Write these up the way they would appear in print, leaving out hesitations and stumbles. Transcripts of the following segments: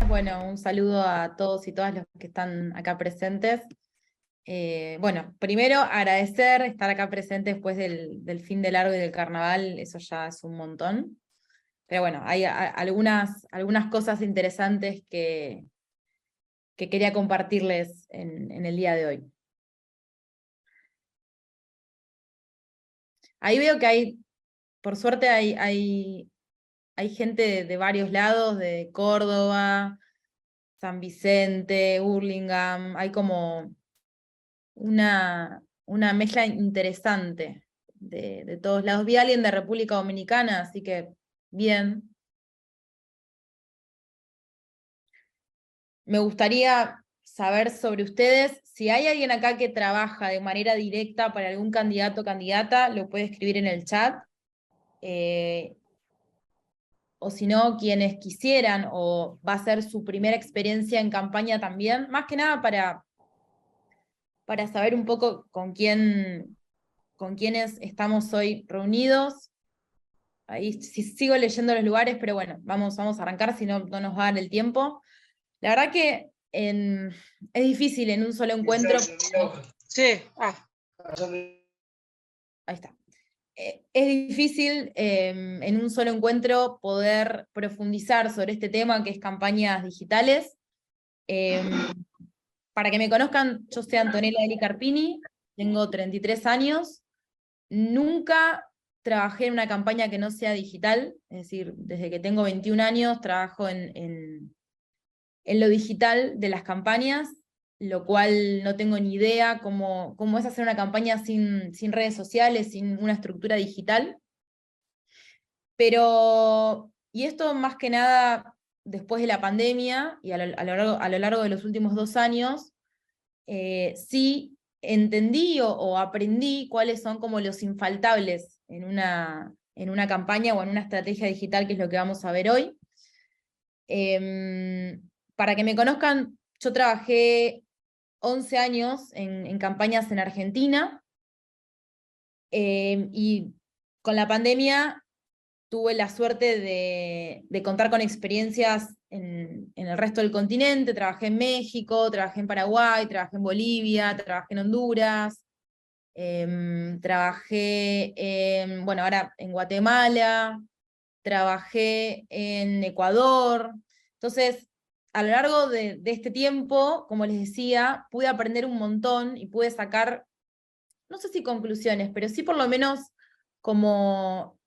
Bueno, un saludo a todos y todas los que están acá presentes. Bueno, primero agradecer estar acá presente después del fin de largo y del carnaval, eso ya es un montón. Pero bueno, hay algunas cosas interesantes que quería compartirles en el día de hoy. Ahí veo que por suerte hay gente de varios lados, de Córdoba, San Vicente, Hurlingham, hay como una mezcla interesante de todos lados. Vi a alguien de República Dominicana, así que bien. Me gustaría saber sobre ustedes, si hay alguien acá que trabaja de manera directa para algún candidato o candidata, lo puede escribir en el chat. O si no, quienes quisieran, o va a ser su primera experiencia en campaña también, más que nada para saber un poco con quiénes estamos hoy reunidos. Ahí sigo leyendo los lugares, pero bueno, vamos a arrancar, si no, no nos va a dar el tiempo. La verdad que es difícil en un solo encuentro. Sí, Ahí está. Es difícil en un solo encuentro poder profundizar sobre este tema que es campañas digitales. Para que me conozcan, yo soy Antonella Eli Carpini, tengo 33 años, nunca trabajé en una campaña que no sea digital, es decir, desde que tengo 21 años trabajo en lo digital de las campañas, lo cual no tengo ni idea cómo es hacer una campaña sin redes sociales, sin una estructura digital. Pero, y esto más que nada después de la pandemia y a lo largo de los últimos 2 años, sí entendí o aprendí cuáles son como los infaltables en una campaña o en una estrategia digital, que es lo que vamos a ver hoy. Para que me conozcan, yo trabajé 11 años en campañas en Argentina, y con la pandemia tuve la suerte de contar con experiencias en el resto del continente. Trabajé en México, trabajé en Paraguay, trabajé en Bolivia, trabajé en Honduras, trabajé bueno, ahora en Guatemala, trabajé en Ecuador. Entonces, a lo largo de este tiempo, como les decía, pude aprender un montón y pude sacar, no sé si conclusiones, pero sí por lo menos como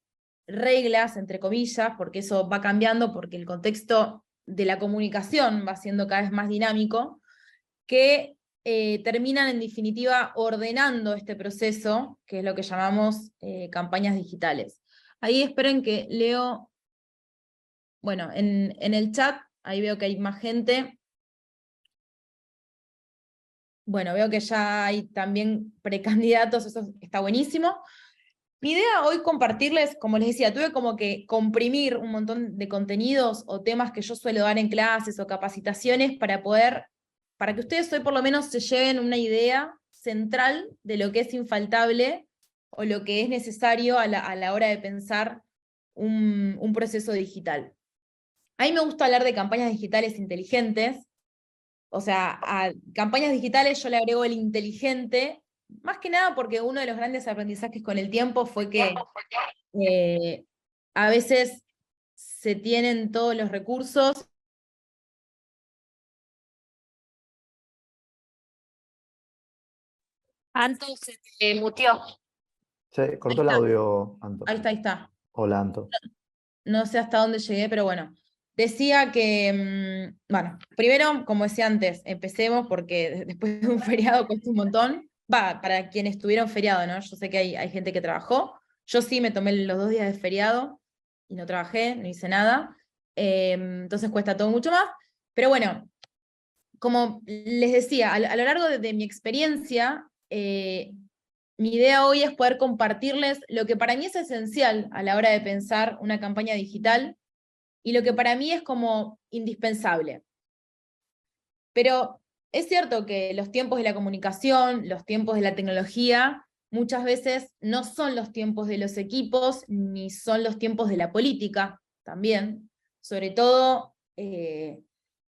reglas, entre comillas, porque eso va cambiando, porque el contexto de la comunicación va siendo cada vez más dinámico, que terminan en definitiva ordenando este proceso, que es lo que llamamos campañas digitales. Ahí esperen que leo, bueno, en el chat, ahí veo que hay más gente. Bueno, veo que ya hay también precandidatos, eso está buenísimo. Mi idea hoy compartirles, como les decía, tuve como que comprimir un montón de contenidos o temas que yo suelo dar en clases o capacitaciones para que ustedes hoy por lo menos se lleven una idea central de lo que es infaltable o lo que es necesario a la hora de pensar un proceso digital. A mí me gusta hablar de campañas digitales inteligentes. O sea, a campañas digitales yo le agrego el inteligente, más que nada porque uno de los grandes aprendizajes con el tiempo fue que a veces se tienen todos los recursos. Anto se te muteó. Se cortó el audio, Anto. Ahí está. Hola, Anto. No sé hasta dónde llegué, pero bueno. Decía que, bueno, primero, como decía antes, empecemos porque después de un feriado cuesta un montón. Va, para quienes tuvieron feriado, ¿no? Yo sé que hay gente que trabajó. Yo sí me tomé los 2 días de feriado y no trabajé, no hice nada. Entonces cuesta todo mucho más. Pero bueno, como les decía, a lo largo de mi experiencia, mi idea hoy es poder compartirles lo que para mí es esencial a la hora de pensar una campaña digital y lo que para mí es como indispensable. Pero es cierto que los tiempos de la comunicación, los tiempos de la tecnología, muchas veces no son los tiempos de los equipos, ni son los tiempos de la política también, sobre todo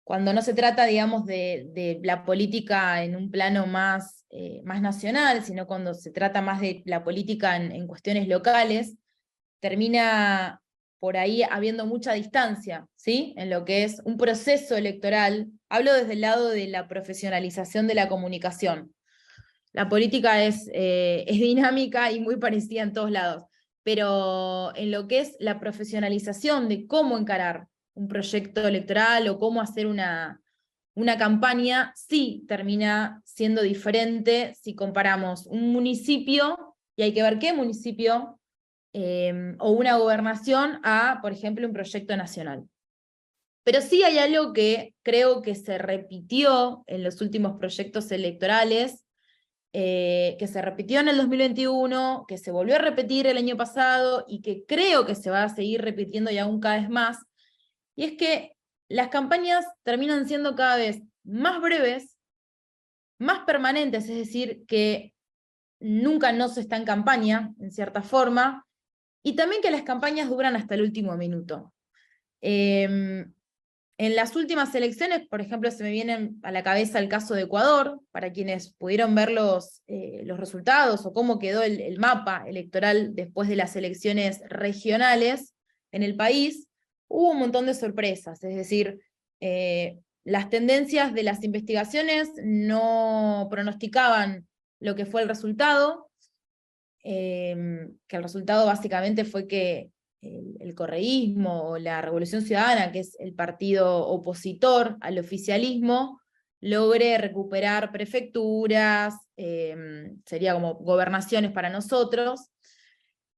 cuando no se trata, digamos, de la política en un plano más, más nacional, sino cuando se trata más de la política en cuestiones locales, termina por ahí habiendo mucha distancia, ¿sí? En lo que es un proceso electoral. Hablo desde el lado de la profesionalización de la comunicación. La política es dinámica y muy parecida en todos lados, pero en lo que es la profesionalización de cómo encarar un proyecto electoral o cómo hacer una campaña, sí termina siendo diferente si comparamos un municipio, y hay que ver qué municipio, o una gobernación a, por ejemplo, un proyecto nacional. Pero sí hay algo que creo que se repitió en los últimos proyectos electorales, que se repitió en el 2021, que se volvió a repetir el año pasado y que creo que se va a seguir repitiendo y aún cada vez más, y es que las campañas terminan siendo cada vez más breves, más permanentes, es decir, que nunca no se está en campaña, en cierta forma, y también que las campañas duran hasta el último minuto. En las últimas elecciones, por ejemplo, se me viene a la cabeza el caso de Ecuador, para quienes pudieron ver los resultados o cómo quedó el mapa electoral después de las elecciones regionales en el país, hubo un montón de sorpresas, es decir, las tendencias de las investigaciones no pronosticaban lo que fue el resultado, que el resultado básicamente fue que el correísmo o la Revolución Ciudadana, que es el partido opositor al oficialismo, logre recuperar prefecturas, sería como gobernaciones para nosotros.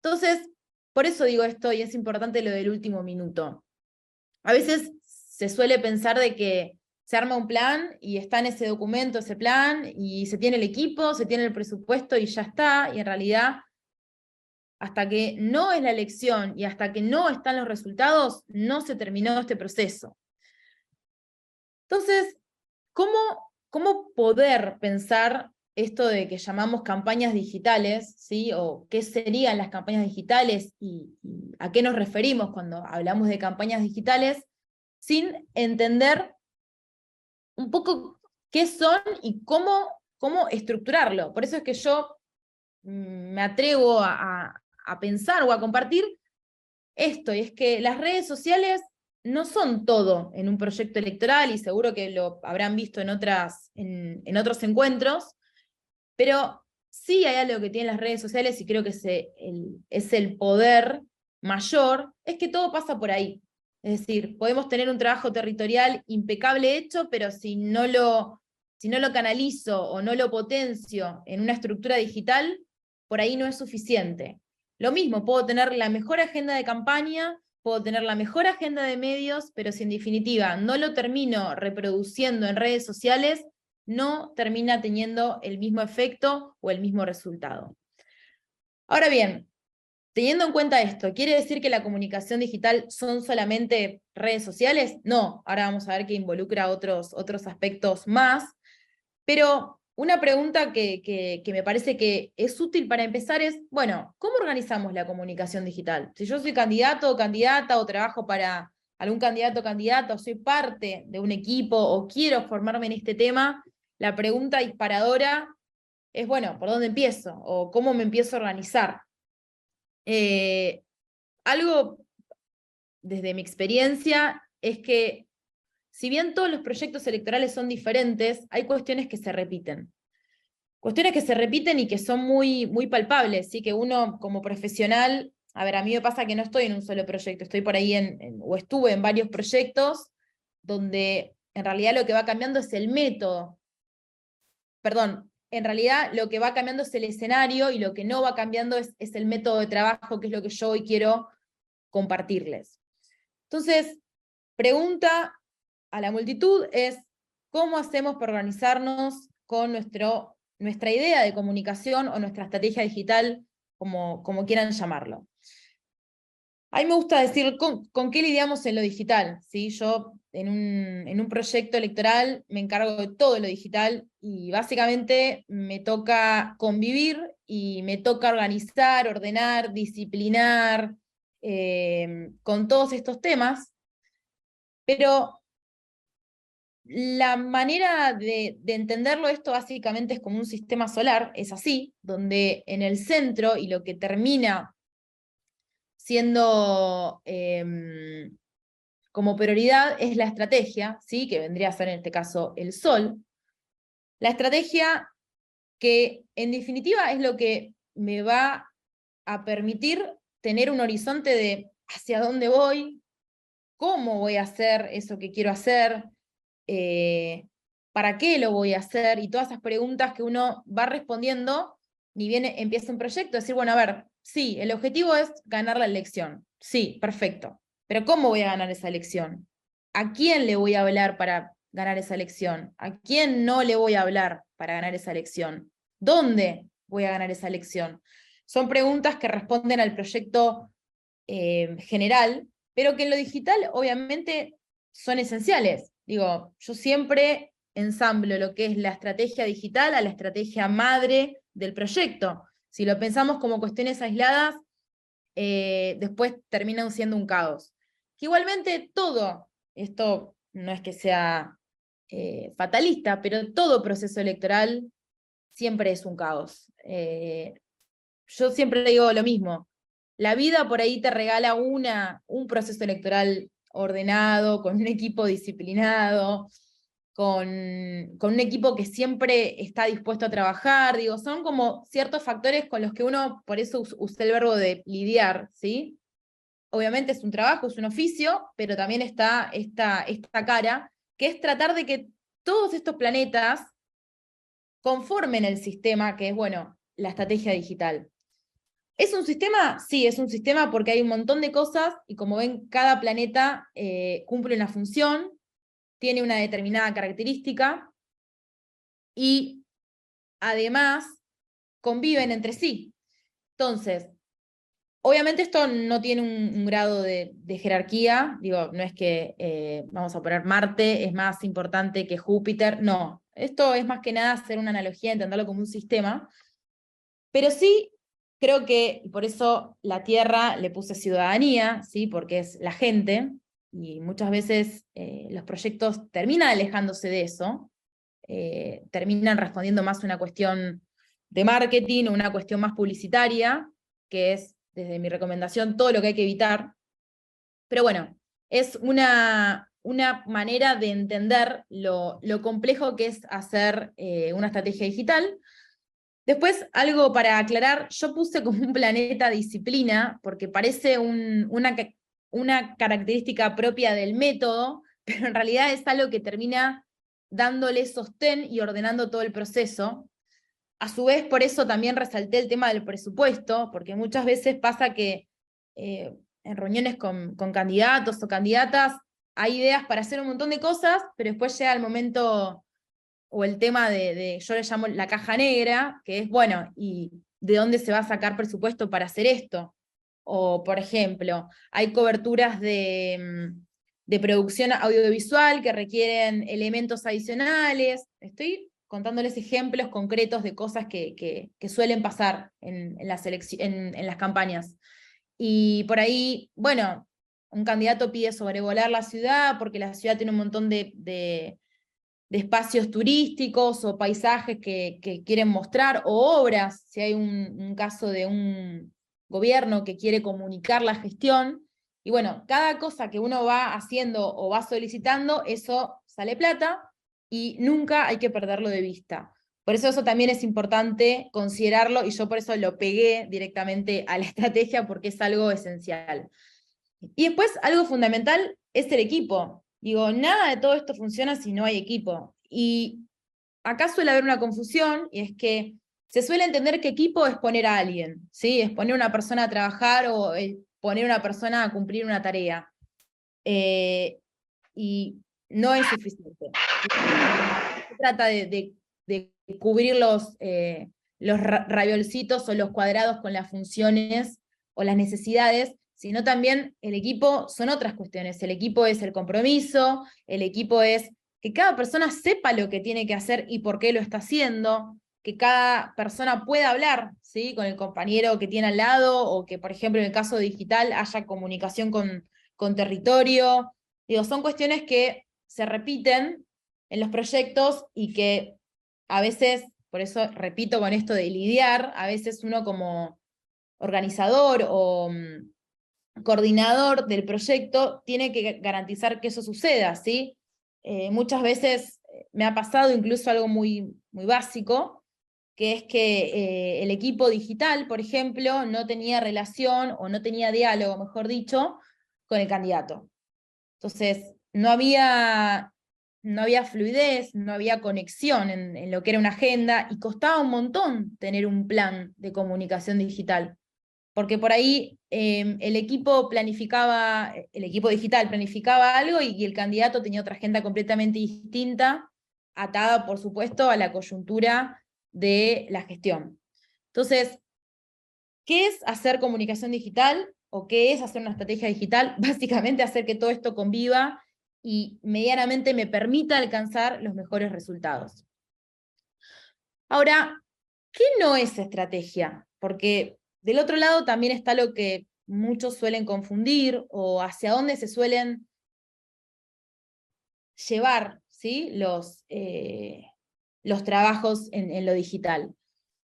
Entonces, por eso digo esto, y es importante lo del último minuto. A veces se suele pensar de que se arma un plan y está en ese documento, ese plan, y se tiene el equipo, se tiene el presupuesto y ya está, y en realidad hasta que no es la elección y hasta que no están los resultados, no se terminó este proceso. Entonces, ¿cómo poder pensar esto de que llamamos campañas digitales, ¿sí? O qué serían las campañas digitales y a qué nos referimos cuando hablamos de campañas digitales, sin entender un poco qué son y cómo estructurarlo? Por eso es que yo me atrevo a pensar o a compartir esto, y es que las redes sociales no son todo en un proyecto electoral, y seguro que lo habrán visto en otros encuentros, pero sí hay algo que tienen las redes sociales, y creo que es el poder mayor, es que todo pasa por ahí. Es decir, podemos tener un trabajo territorial impecable hecho, pero si no lo canalizo o no lo potencio en una estructura digital, por ahí no es suficiente. Lo mismo, puedo tener la mejor agenda de campaña, puedo tener la mejor agenda de medios, pero si en definitiva no lo termino reproduciendo en redes sociales, no termina teniendo el mismo efecto o el mismo resultado. Ahora bien, teniendo en cuenta esto, ¿quiere decir que la comunicación digital son solamente redes sociales? No, ahora vamos a ver que involucra otros aspectos más, pero una pregunta que me parece que es útil para empezar es, bueno, ¿cómo organizamos la comunicación digital? Si yo soy candidato o candidata, o trabajo para algún candidato o candidata, o soy parte de un equipo, o quiero formarme en este tema, la pregunta disparadora es, bueno, ¿por dónde empiezo? ¿O cómo me empiezo a organizar? Algo desde mi experiencia es que, si bien todos los proyectos electorales son diferentes, hay cuestiones que se repiten. Cuestiones que se repiten y que son muy, muy palpables, ¿sí? Que uno como profesional, a ver, a mí me pasa que no estoy en un solo proyecto, estoy por ahí o estuve en varios proyectos donde en realidad lo que va cambiando es el método. Perdón, en realidad lo que va cambiando es el escenario, y lo que no va cambiando es el método de trabajo, que es lo que yo hoy quiero compartirles. Entonces, pregunta a la multitud es, ¿cómo hacemos para organizarnos con nuestra idea de comunicación o nuestra estrategia digital, como quieran llamarlo? A mí me gusta decir con qué lidiamos en lo digital, ¿sí? Yo en un proyecto electoral me encargo de todo lo digital, y básicamente me toca convivir y me toca organizar, ordenar, disciplinar, con todos estos temas, pero la manera de entenderlo esto básicamente es como un sistema solar, es así, donde en el centro y lo que termina siendo como prioridad es la estrategia, ¿sí? Que vendría a ser en este caso el Sol. La estrategia que en definitiva es lo que me va a permitir tener un horizonte de hacia dónde voy, cómo voy a hacer eso que quiero hacer, para qué lo voy a hacer, y todas esas preguntas que uno va respondiendo ni bien empieza un proyecto, decir, bueno, a ver, sí, el objetivo es ganar la elección, sí, perfecto, pero ¿cómo voy a ganar esa elección? ¿A quién le voy a hablar para ganar esa elección? ¿A quién no le voy a hablar para ganar esa elección? ¿Dónde voy a ganar esa elección? Son preguntas que responden al proyecto general, pero que en lo digital obviamente son esenciales. Digo, yo siempre ensamblo lo que es la estrategia digital a la estrategia madre del proyecto. Si lo pensamos como cuestiones aisladas, después terminan siendo un caos. Que igualmente todo, esto no es que sea fatalista, pero todo proceso electoral siempre es un caos. Yo siempre digo lo mismo, la vida por ahí te regala un proceso electoral ordenado, con un equipo disciplinado, con un equipo que siempre está dispuesto a trabajar, digo, son como ciertos factores con los que uno, por eso usé el verbo de lidiar, ¿sí? Obviamente es un trabajo, es un oficio, pero también está esta cara, que es tratar de que todos estos planetas conformen el sistema, que es, bueno, la estrategia digital. ¿Es un sistema? Sí, es un sistema porque hay un montón de cosas y como ven, cada planeta cumple una función, tiene una determinada característica y además conviven entre sí. Entonces, obviamente esto no tiene un grado de jerarquía, digo, no es que vamos a poner Marte es más importante que Júpiter, no. Esto es más que nada hacer una analogía, entenderlo como un sistema, pero sí creo que, y por eso la Tierra le puse ciudadanía, ¿sí? Porque es la gente, y muchas veces los proyectos terminan alejándose de eso, terminan respondiendo más a una cuestión de marketing o una cuestión más publicitaria, que es, desde mi recomendación, todo lo que hay que evitar. Pero bueno, es una manera de entender lo complejo que es hacer una estrategia digital. Después, algo para aclarar, yo puse como un planeta disciplina, porque parece una característica propia del método, pero en realidad es algo que termina dándole sostén y ordenando todo el proceso. A su vez, por eso también resalté el tema del presupuesto, porque muchas veces pasa que en reuniones con candidatos o candidatas hay ideas para hacer un montón de cosas, pero después llega el momento o el tema yo le llamo la caja negra, que es, bueno, ¿y de dónde se va a sacar presupuesto para hacer esto? O, por ejemplo, hay coberturas de producción audiovisual que requieren elementos adicionales. Estoy contándoles ejemplos concretos de cosas que suelen pasar en las campañas. Y por ahí, bueno, un candidato pide sobrevolar la ciudad porque la ciudad tiene un montón de espacios turísticos o paisajes que quieren mostrar, o obras, si hay un caso de un gobierno que quiere comunicar la gestión. Y bueno, cada cosa que uno va haciendo o va solicitando, eso sale plata y nunca hay que perderlo de vista. Por eso también es importante considerarlo y yo por eso lo pegué directamente a la estrategia porque es algo esencial. Y después, algo fundamental es el equipo. Digo, nada de todo esto funciona si no hay equipo. Y acá suele haber una confusión, y es que se suele entender que equipo es poner a alguien, ¿sí? Es poner a una persona a trabajar o poner a una persona a cumplir una tarea. Y no es suficiente. Se trata de cubrir los raviolcitos o los cuadrados con las funciones o las necesidades, sino también el equipo son otras cuestiones. El equipo es el compromiso, el equipo es que cada persona sepa lo que tiene que hacer y por qué lo está haciendo, que cada persona pueda hablar, ¿sí? Con el compañero que tiene al lado, o que, por ejemplo, en el caso digital haya comunicación con territorio. Digo, son cuestiones que se repiten en los proyectos y que a veces, por eso repito con esto de lidiar, a veces uno como organizador o coordinador del proyecto tiene que garantizar que eso suceda, ¿sí? Muchas veces me ha pasado incluso algo muy, muy básico, que es que el equipo digital, por ejemplo, no tenía relación o no tenía diálogo, mejor dicho, con el candidato. Entonces, no había fluidez, no había conexión en lo que era una agenda, y costaba un montón tener un plan de comunicación digital. Porque por ahí el equipo digital planificaba algo y el candidato tenía otra agenda completamente distinta, atada, por supuesto, a la coyuntura de la gestión. Entonces, ¿qué es hacer comunicación digital? ¿O qué es hacer una estrategia digital? Básicamente hacer que todo esto conviva y medianamente me permita alcanzar los mejores resultados. Ahora, ¿qué no es estrategia? Porque del otro lado también está lo que muchos suelen confundir, o hacia dónde se suelen llevar, ¿sí? Los trabajos en lo digital.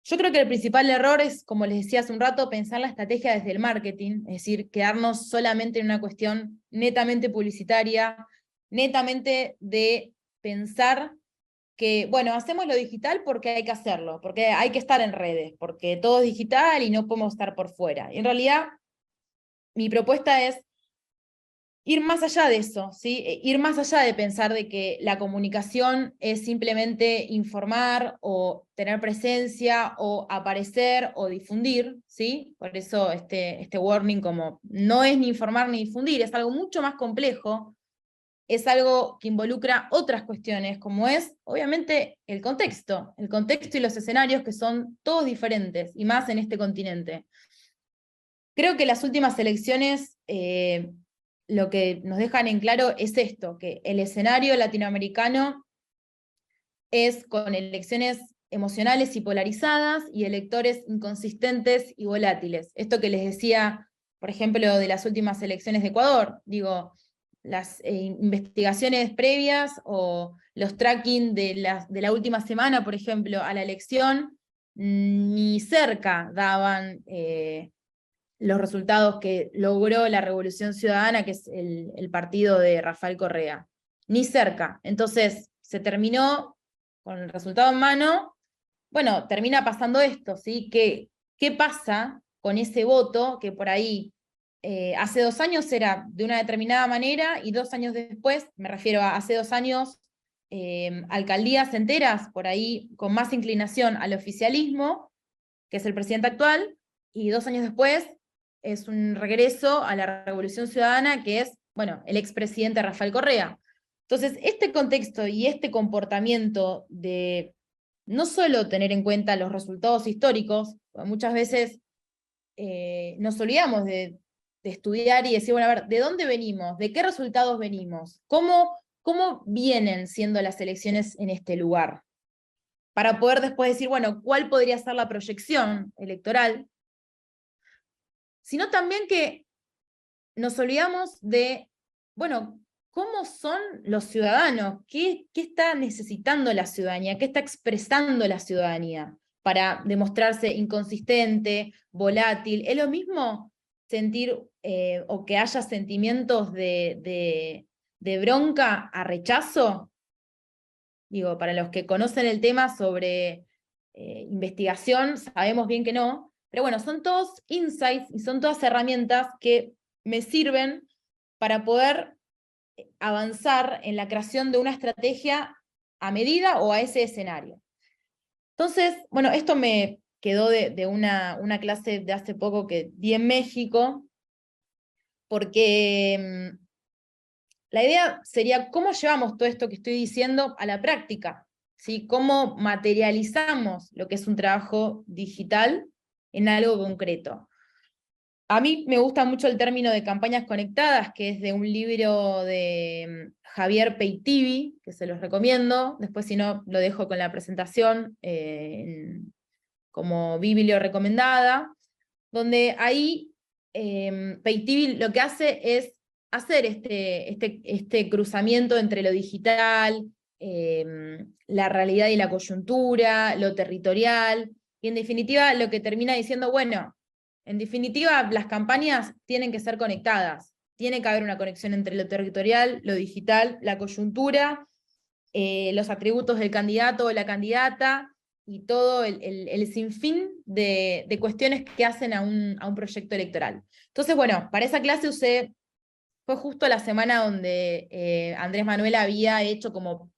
Yo creo que el principal error es, como les decía hace un rato, pensar la estrategia desde el marketing, es decir, quedarnos solamente en una cuestión netamente publicitaria, netamente de pensar que, bueno, hacemos lo digital porque hay que hacerlo, porque hay que estar en redes, porque todo es digital y no podemos estar por fuera. Y en realidad, mi propuesta es ir más allá de eso, ¿sí? Ir más allá de pensar de que la comunicación es simplemente informar o tener presencia o aparecer o difundir, ¿sí? Por eso este warning, como no es ni informar ni difundir, es algo mucho más complejo, es algo que involucra otras cuestiones, como es, obviamente, el contexto y los escenarios, que son todos diferentes, y más en este continente. Creo que las últimas elecciones lo que nos dejan en claro es esto, que el escenario latinoamericano es con elecciones emocionales y polarizadas y electores inconsistentes y volátiles. Esto que les decía, por ejemplo, de las últimas elecciones de Ecuador, digo, las investigaciones previas o los tracking de la última semana, por ejemplo, a la elección, ni cerca daban los resultados que logró la Revolución Ciudadana, que es el partido de Rafael Correa. Ni cerca. Entonces, se terminó con el resultado en mano. Bueno, termina pasando esto, ¿sí? ¿Qué pasa con ese voto que por ahí hace 2 años era de una determinada manera y 2 años después, me refiero a hace 2 años, alcaldías enteras por ahí con más inclinación al oficialismo, que es el presidente actual, y 2 años después es un regreso a la Revolución Ciudadana, que es, bueno, el expresidente Rafael Correa. Entonces, este contexto y este comportamiento de no solo tener en cuenta los resultados históricos, muchas veces nos olvidamos de estudiar y decir, bueno, a ver, ¿de dónde venimos? ¿De qué resultados venimos? ¿Cómo vienen siendo las elecciones en este lugar? Para poder después decir, bueno, ¿cuál podría ser la proyección electoral? Sino también que nos olvidamos de, bueno, ¿cómo son los ciudadanos? ¿Qué está necesitando la ciudadanía? ¿Qué está expresando la ciudadanía para demostrarse inconsistente, volátil? ¿Es lo mismo sentir o que haya sentimientos de bronca a rechazo? Digo, para los que conocen el tema sobre investigación, sabemos bien que no, pero bueno, son todos insights y son todas herramientas que me sirven para poder avanzar en la creación de una estrategia a medida o a ese escenario. Entonces, bueno, esto me quedó de una clase de hace poco que di en México, porque la idea sería cómo llevamos todo esto que estoy diciendo a la práctica, ¿sí? Cómo materializamos lo que es un trabajo digital en algo concreto. A mí me gusta mucho el término de campañas conectadas, que es de un libro de Javier Peitivi, que se los recomiendo. Después, si no, lo dejo con la presentación como biblio recomendada, donde ahí Peitivi lo que hace es hacer este cruzamiento entre lo digital, la realidad y la coyuntura, lo territorial, y en definitiva lo que termina diciendo, bueno, en definitiva las campañas tienen que ser conectadas, tiene que haber una conexión entre lo territorial, lo digital, la coyuntura, los atributos del candidato o la candidata, y todo el sinfín de cuestiones que hacen a un proyecto electoral. Entonces, bueno, para esa clase fue justo la semana donde Andrés Manuel había hecho como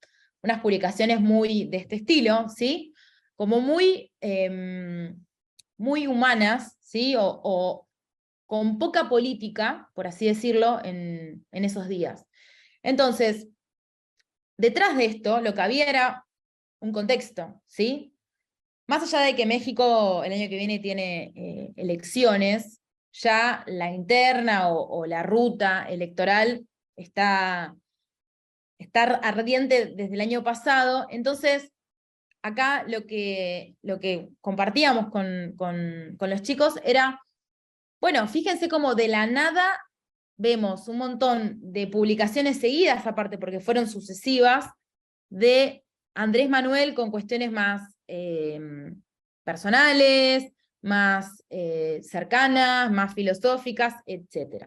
unas publicaciones muy de este estilo, ¿sí? Como muy humanas, ¿sí? O con poca política, por así decirlo, en esos días. Entonces, detrás de esto, lo que había era un contexto, ¿sí? Más allá de que México el año que viene tiene elecciones, ya la interna o la ruta electoral está ardiente desde el año pasado. Entonces, acá lo que compartíamos con los chicos era, bueno, fíjense cómo de la nada vemos un montón de publicaciones seguidas, aparte porque fueron sucesivas, de Andrés Manuel con cuestiones más personales, más cercanas, más filosóficas, etc.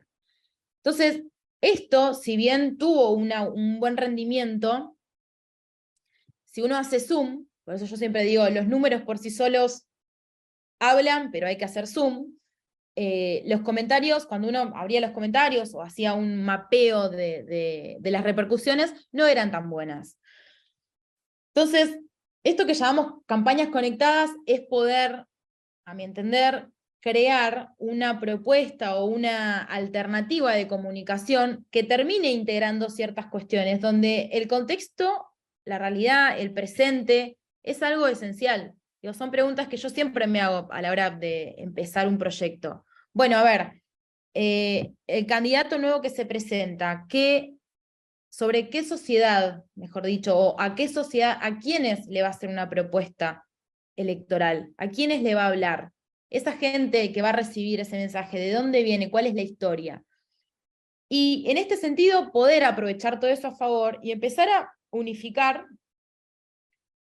Entonces, esto, si bien tuvo un buen rendimiento, si uno hace zoom, por eso yo siempre digo, los números por sí solos hablan, pero hay que hacer zoom. Los comentarios, cuando uno abría los comentarios o hacía un mapeo de las repercusiones, no eran tan buenas. Entonces, esto que llamamos campañas conectadas es poder, a mi entender, crear una propuesta o una alternativa de comunicación que termine integrando ciertas cuestiones, donde el contexto, la realidad, el presente, es algo esencial. Digo, son preguntas que yo siempre me hago a la hora de empezar un proyecto. Bueno, a ver, el candidato nuevo que se presenta, sobre qué sociedad, mejor dicho, o a qué sociedad, a quiénes le va a hacer una propuesta electoral, a quiénes le va a hablar, esa gente que va a recibir ese mensaje, de dónde viene, cuál es la historia. Y en este sentido, poder aprovechar todo eso a favor y empezar a unificar,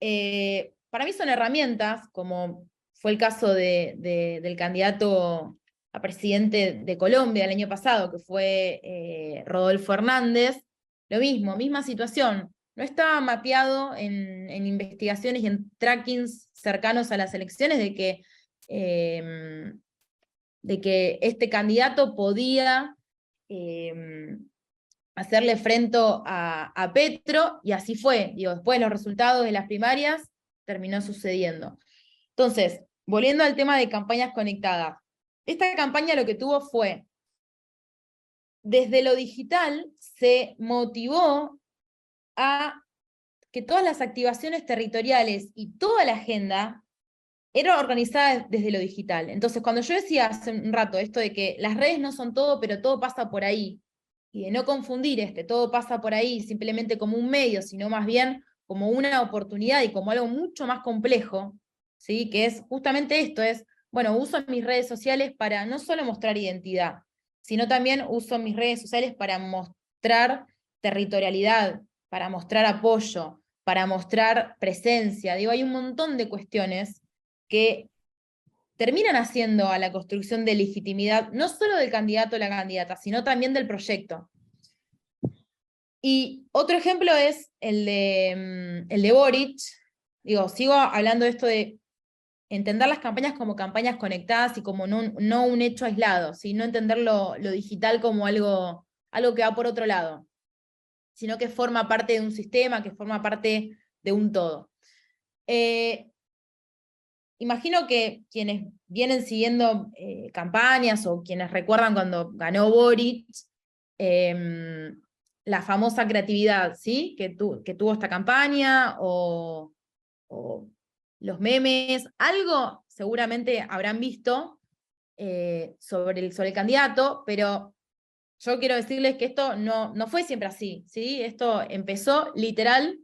para mí son herramientas, como fue el caso del candidato a presidente de Colombia el año pasado, que fue Rodolfo Hernández. Lo mismo, misma situación. No estaba mapeado en investigaciones y en trackings cercanos a las elecciones de que este candidato podía hacerle frente a Petro, y así fue. Digo, después de los resultados de las primarias, terminó sucediendo. Entonces, volviendo al tema de campañas conectadas, esta campaña lo que tuvo fue, desde lo digital, se motivó a que todas las activaciones territoriales y toda la agenda era organizada desde lo digital. Entonces, cuando yo decía hace un rato esto de que las redes no son todo, pero todo pasa por ahí, y de no confundir todo pasa por ahí simplemente como un medio, sino más bien como una oportunidad y como algo mucho más complejo, ¿sí? Que es justamente esto, bueno, uso mis redes sociales para no solo mostrar identidad, sino también uso mis redes sociales para mostrar territorialidad, para mostrar apoyo, para mostrar presencia. Digo, hay un montón de cuestiones que terminan haciendo a la construcción de legitimidad, no solo del candidato o la candidata, sino también del proyecto. Y otro ejemplo es el de Boric. Digo, sigo hablando de esto de entender las campañas como campañas conectadas y como no un hecho aislado, ¿sí? No entender lo digital como algo que va por otro lado, sino que forma parte de un sistema, que forma parte de un todo. Imagino que quienes vienen siguiendo campañas o quienes recuerdan cuando ganó Boric, la famosa creatividad, ¿sí? que tuvo esta campaña, o los memes, algo seguramente habrán visto, sobre el candidato, pero yo quiero decirles que esto no fue siempre así, ¿sí? Esto empezó literal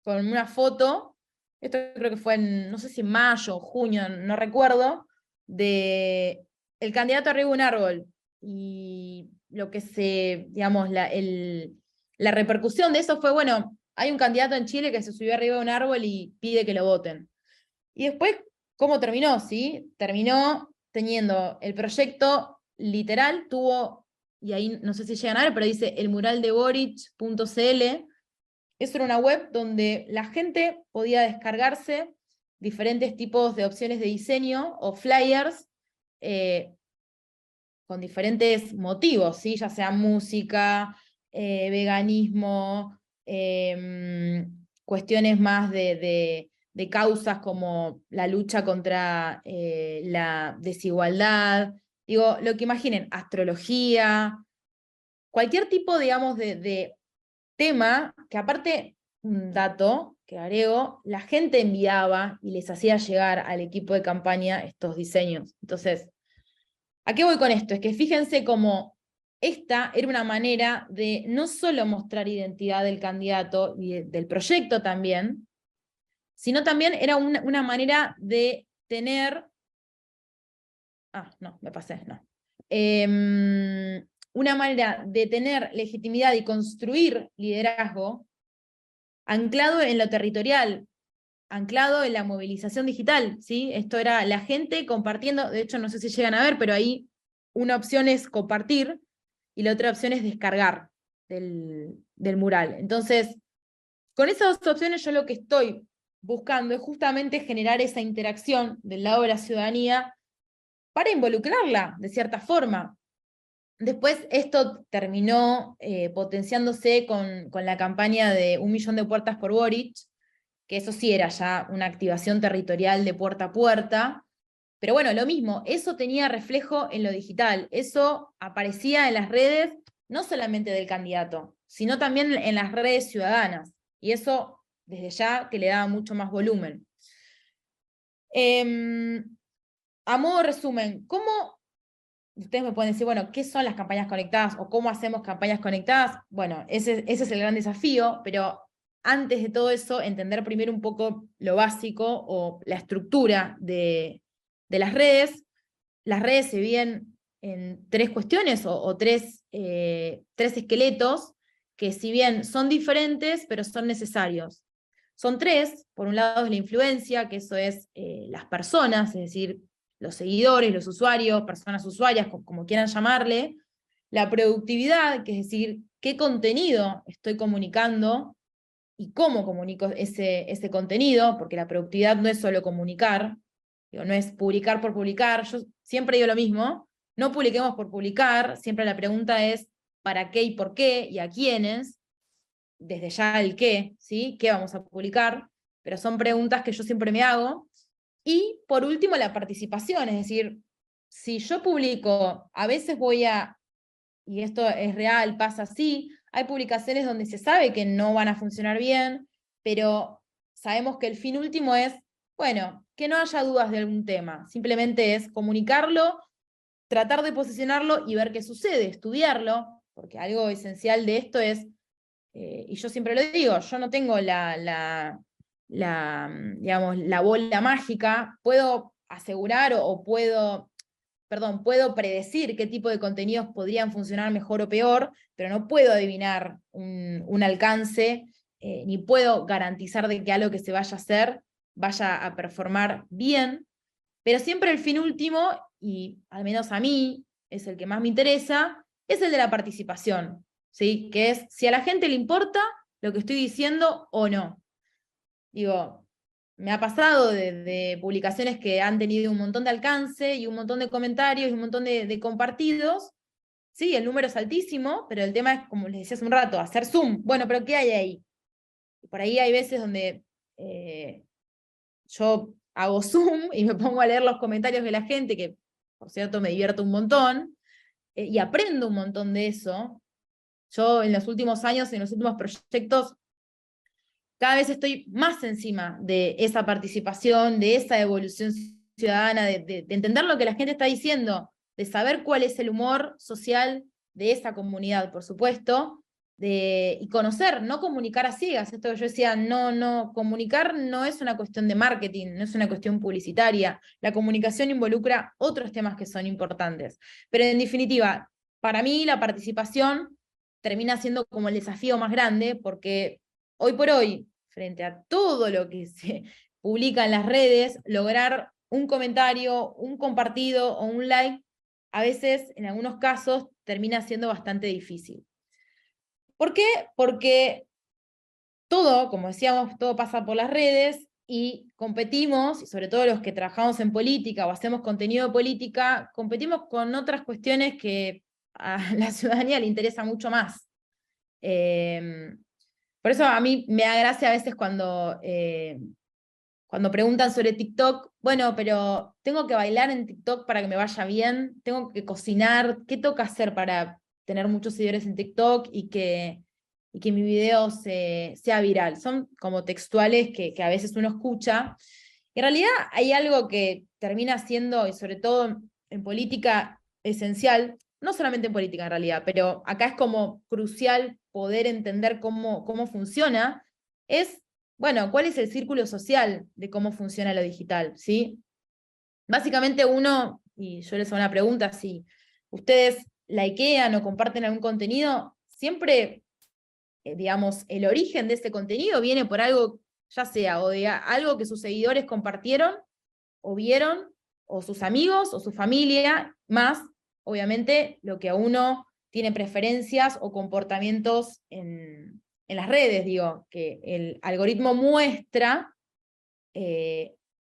con una foto, esto creo que fue en, no sé si en mayo o junio, no recuerdo, de el candidato arriba de un árbol. Y lo que digamos, la repercusión de eso fue, bueno, hay un candidato en Chile que se subió arriba de un árbol y pide que lo voten. Y después, ¿cómo terminó? ¿Sí? Terminó teniendo el proyecto literal, tuvo, y ahí no sé si llegan a ver, pero dice elmuraldeboric.cl. Eso era una web donde la gente podía descargarse diferentes tipos de opciones de diseño o flyers con diferentes motivos, ¿sí? Ya sea música, veganismo, cuestiones más de causas como la lucha contra la desigualdad, digo, lo que imaginen, astrología, cualquier tipo, digamos, de tema, que aparte, un dato que agrego, la gente enviaba y les hacía llegar al equipo de campaña estos diseños. Entonces, ¿a qué voy con esto? Es que fíjense cómo esta era una manera de no solo mostrar identidad del candidato y del proyecto también, sino también era una manera de tener... no, me pasé, no. Una manera de tener legitimidad y construir liderazgo anclado en lo territorial, anclado en la movilización digital, ¿sí? Esto era la gente compartiendo, de hecho no sé si llegan a ver, pero ahí una opción es compartir y la otra opción es descargar del mural. Entonces, con esas dos opciones yo lo que estoy buscando es justamente generar esa interacción del lado de la ciudadanía para involucrarla de cierta forma. Después esto terminó potenciándose con la campaña de 1 millón de puertas por Boric, que eso sí era ya una activación territorial de puerta a puerta, pero bueno, lo mismo, eso tenía reflejo en lo digital, eso aparecía en las redes, no solamente del candidato, sino también en las redes ciudadanas, y eso desde ya que le daba mucho más volumen. A modo de resumen, ¿cómo ustedes me pueden decir, bueno, ¿qué son las campañas conectadas o cómo hacemos campañas conectadas? Bueno, ese es el gran desafío, pero antes de todo eso, entender primero un poco lo básico o la estructura de las redes. Las redes se dividen en tres cuestiones o tres esqueletos que si bien son diferentes, pero son necesarios. Son tres, por un lado es la influencia, que eso es las personas, es decir, los seguidores, los usuarios, personas usuarias, como quieran llamarle, la productividad, que es decir, qué contenido estoy comunicando y cómo comunico ese contenido, porque la productividad no es solo comunicar, digo, no es publicar por publicar, yo siempre digo lo mismo, no publiquemos por publicar, siempre la pregunta es ¿para qué y por qué y a quiénes? Desde ya el qué, ¿sí? ¿Qué vamos a publicar? Pero son preguntas que yo siempre me hago. Y por último, la participación, es decir, si yo publico, a veces y esto es real, pasa así, hay publicaciones donde se sabe que no van a funcionar bien, pero sabemos que el fin último es, bueno, que no haya dudas de algún tema, simplemente es comunicarlo, tratar de posicionarlo y ver qué sucede, estudiarlo, porque algo esencial de esto es, y yo siempre lo digo, yo no tengo digamos, la bola mágica, puedo asegurar o puedo predecir qué tipo de contenidos podrían funcionar mejor o peor, pero no puedo adivinar un alcance, ni puedo garantizar de que algo que se vaya a hacer vaya a performar bien, pero siempre el fin último, y al menos a mí es el que más me interesa, es el de la participación, ¿sí? Que es si a la gente le importa lo que estoy diciendo o no. Digo, me ha pasado de publicaciones que han tenido un montón de alcance y un montón de comentarios y un montón de compartidos. Sí, el número es altísimo, pero el tema es, como les decía hace un rato, hacer zoom. Bueno, pero ¿qué hay ahí? Y por ahí hay veces donde yo hago zoom y me pongo a leer los comentarios de la gente, que por cierto me divierto un montón, y aprendo un montón de eso. Yo en los últimos años, en los últimos proyectos, cada vez estoy más encima de esa participación, de esa evolución ciudadana, de entender lo que la gente está diciendo. de saber cuál es el humor social de esa comunidad, por supuesto, y conocer, no comunicar a ciegas. Esto que yo decía, comunicar no es una cuestión de marketing, no es una cuestión publicitaria. La comunicación involucra otros temas que son importantes. Pero en definitiva, para mí la participación termina siendo como el desafío más grande, porque hoy por hoy, frente a todo lo que se publica en las redes, lograr un comentario, un compartido o un like, a veces, en algunos casos, termina siendo bastante difícil. ¿Por qué? Porque todo, como decíamos, todo pasa por las redes y competimos, y sobre todo los que trabajamos en política o hacemos contenido de política, competimos con otras cuestiones que a la ciudadanía le interesa mucho más. Por eso a mí me da gracia a veces cuando preguntan sobre TikTok, bueno, pero tengo que bailar en TikTok para que me vaya bien, tengo que cocinar, ¿qué tengo que hacer para tener muchos seguidores en TikTok y que mi video sea viral? Son como textuales que a veces uno escucha. En realidad hay algo que termina siendo, y sobre todo en política, esencial, no solamente en política en realidad, pero acá es como crucial poder entender cómo funciona, es, bueno, cuál es el círculo social de cómo funciona lo digital, ¿sí? Básicamente uno, y yo les hago una pregunta, si ustedes likean o comparten algún contenido, siempre, digamos, el origen de ese contenido viene por algo, ya sea, o de algo que sus seguidores compartieron, o vieron, o sus amigos, o su familia, más, obviamente, lo que a uno tiene preferencias o comportamientos en las redes, digo, que el algoritmo muestra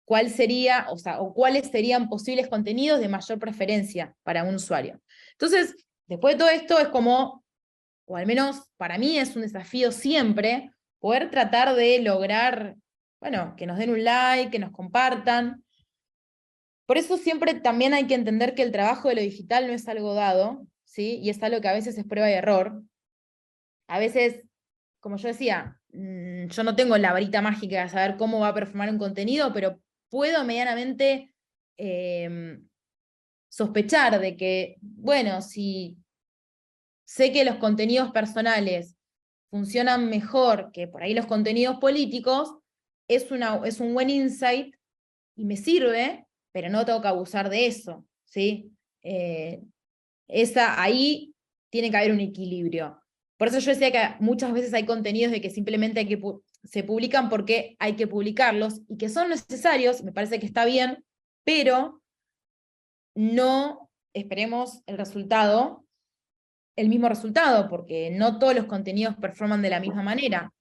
cuál sería, o cuáles serían posibles contenidos de mayor preferencia para un usuario. Entonces, después de todo esto es como, o al menos para mí es un desafío siempre, poder tratar de lograr, bueno, que nos den un like, que nos compartan. Por eso siempre también hay que entender que el trabajo de lo digital no es algo dado, ¿sí? Y es algo que a veces es prueba y error. A veces, como yo decía, yo no tengo la varita mágica de saber cómo va a performar un contenido, pero puedo medianamente sospechar de que, bueno, si sé que los contenidos personales funcionan mejor que por ahí los contenidos políticos, es un buen insight y me sirve, pero no tengo que abusar de eso, ¿sí? Ahí tiene que haber un equilibrio. Por eso yo decía que muchas veces hay contenidos de que simplemente se publican porque hay que publicarlos y que son necesarios, me parece que está bien, pero no esperemos el mismo resultado, porque no todos los contenidos performan de la misma manera.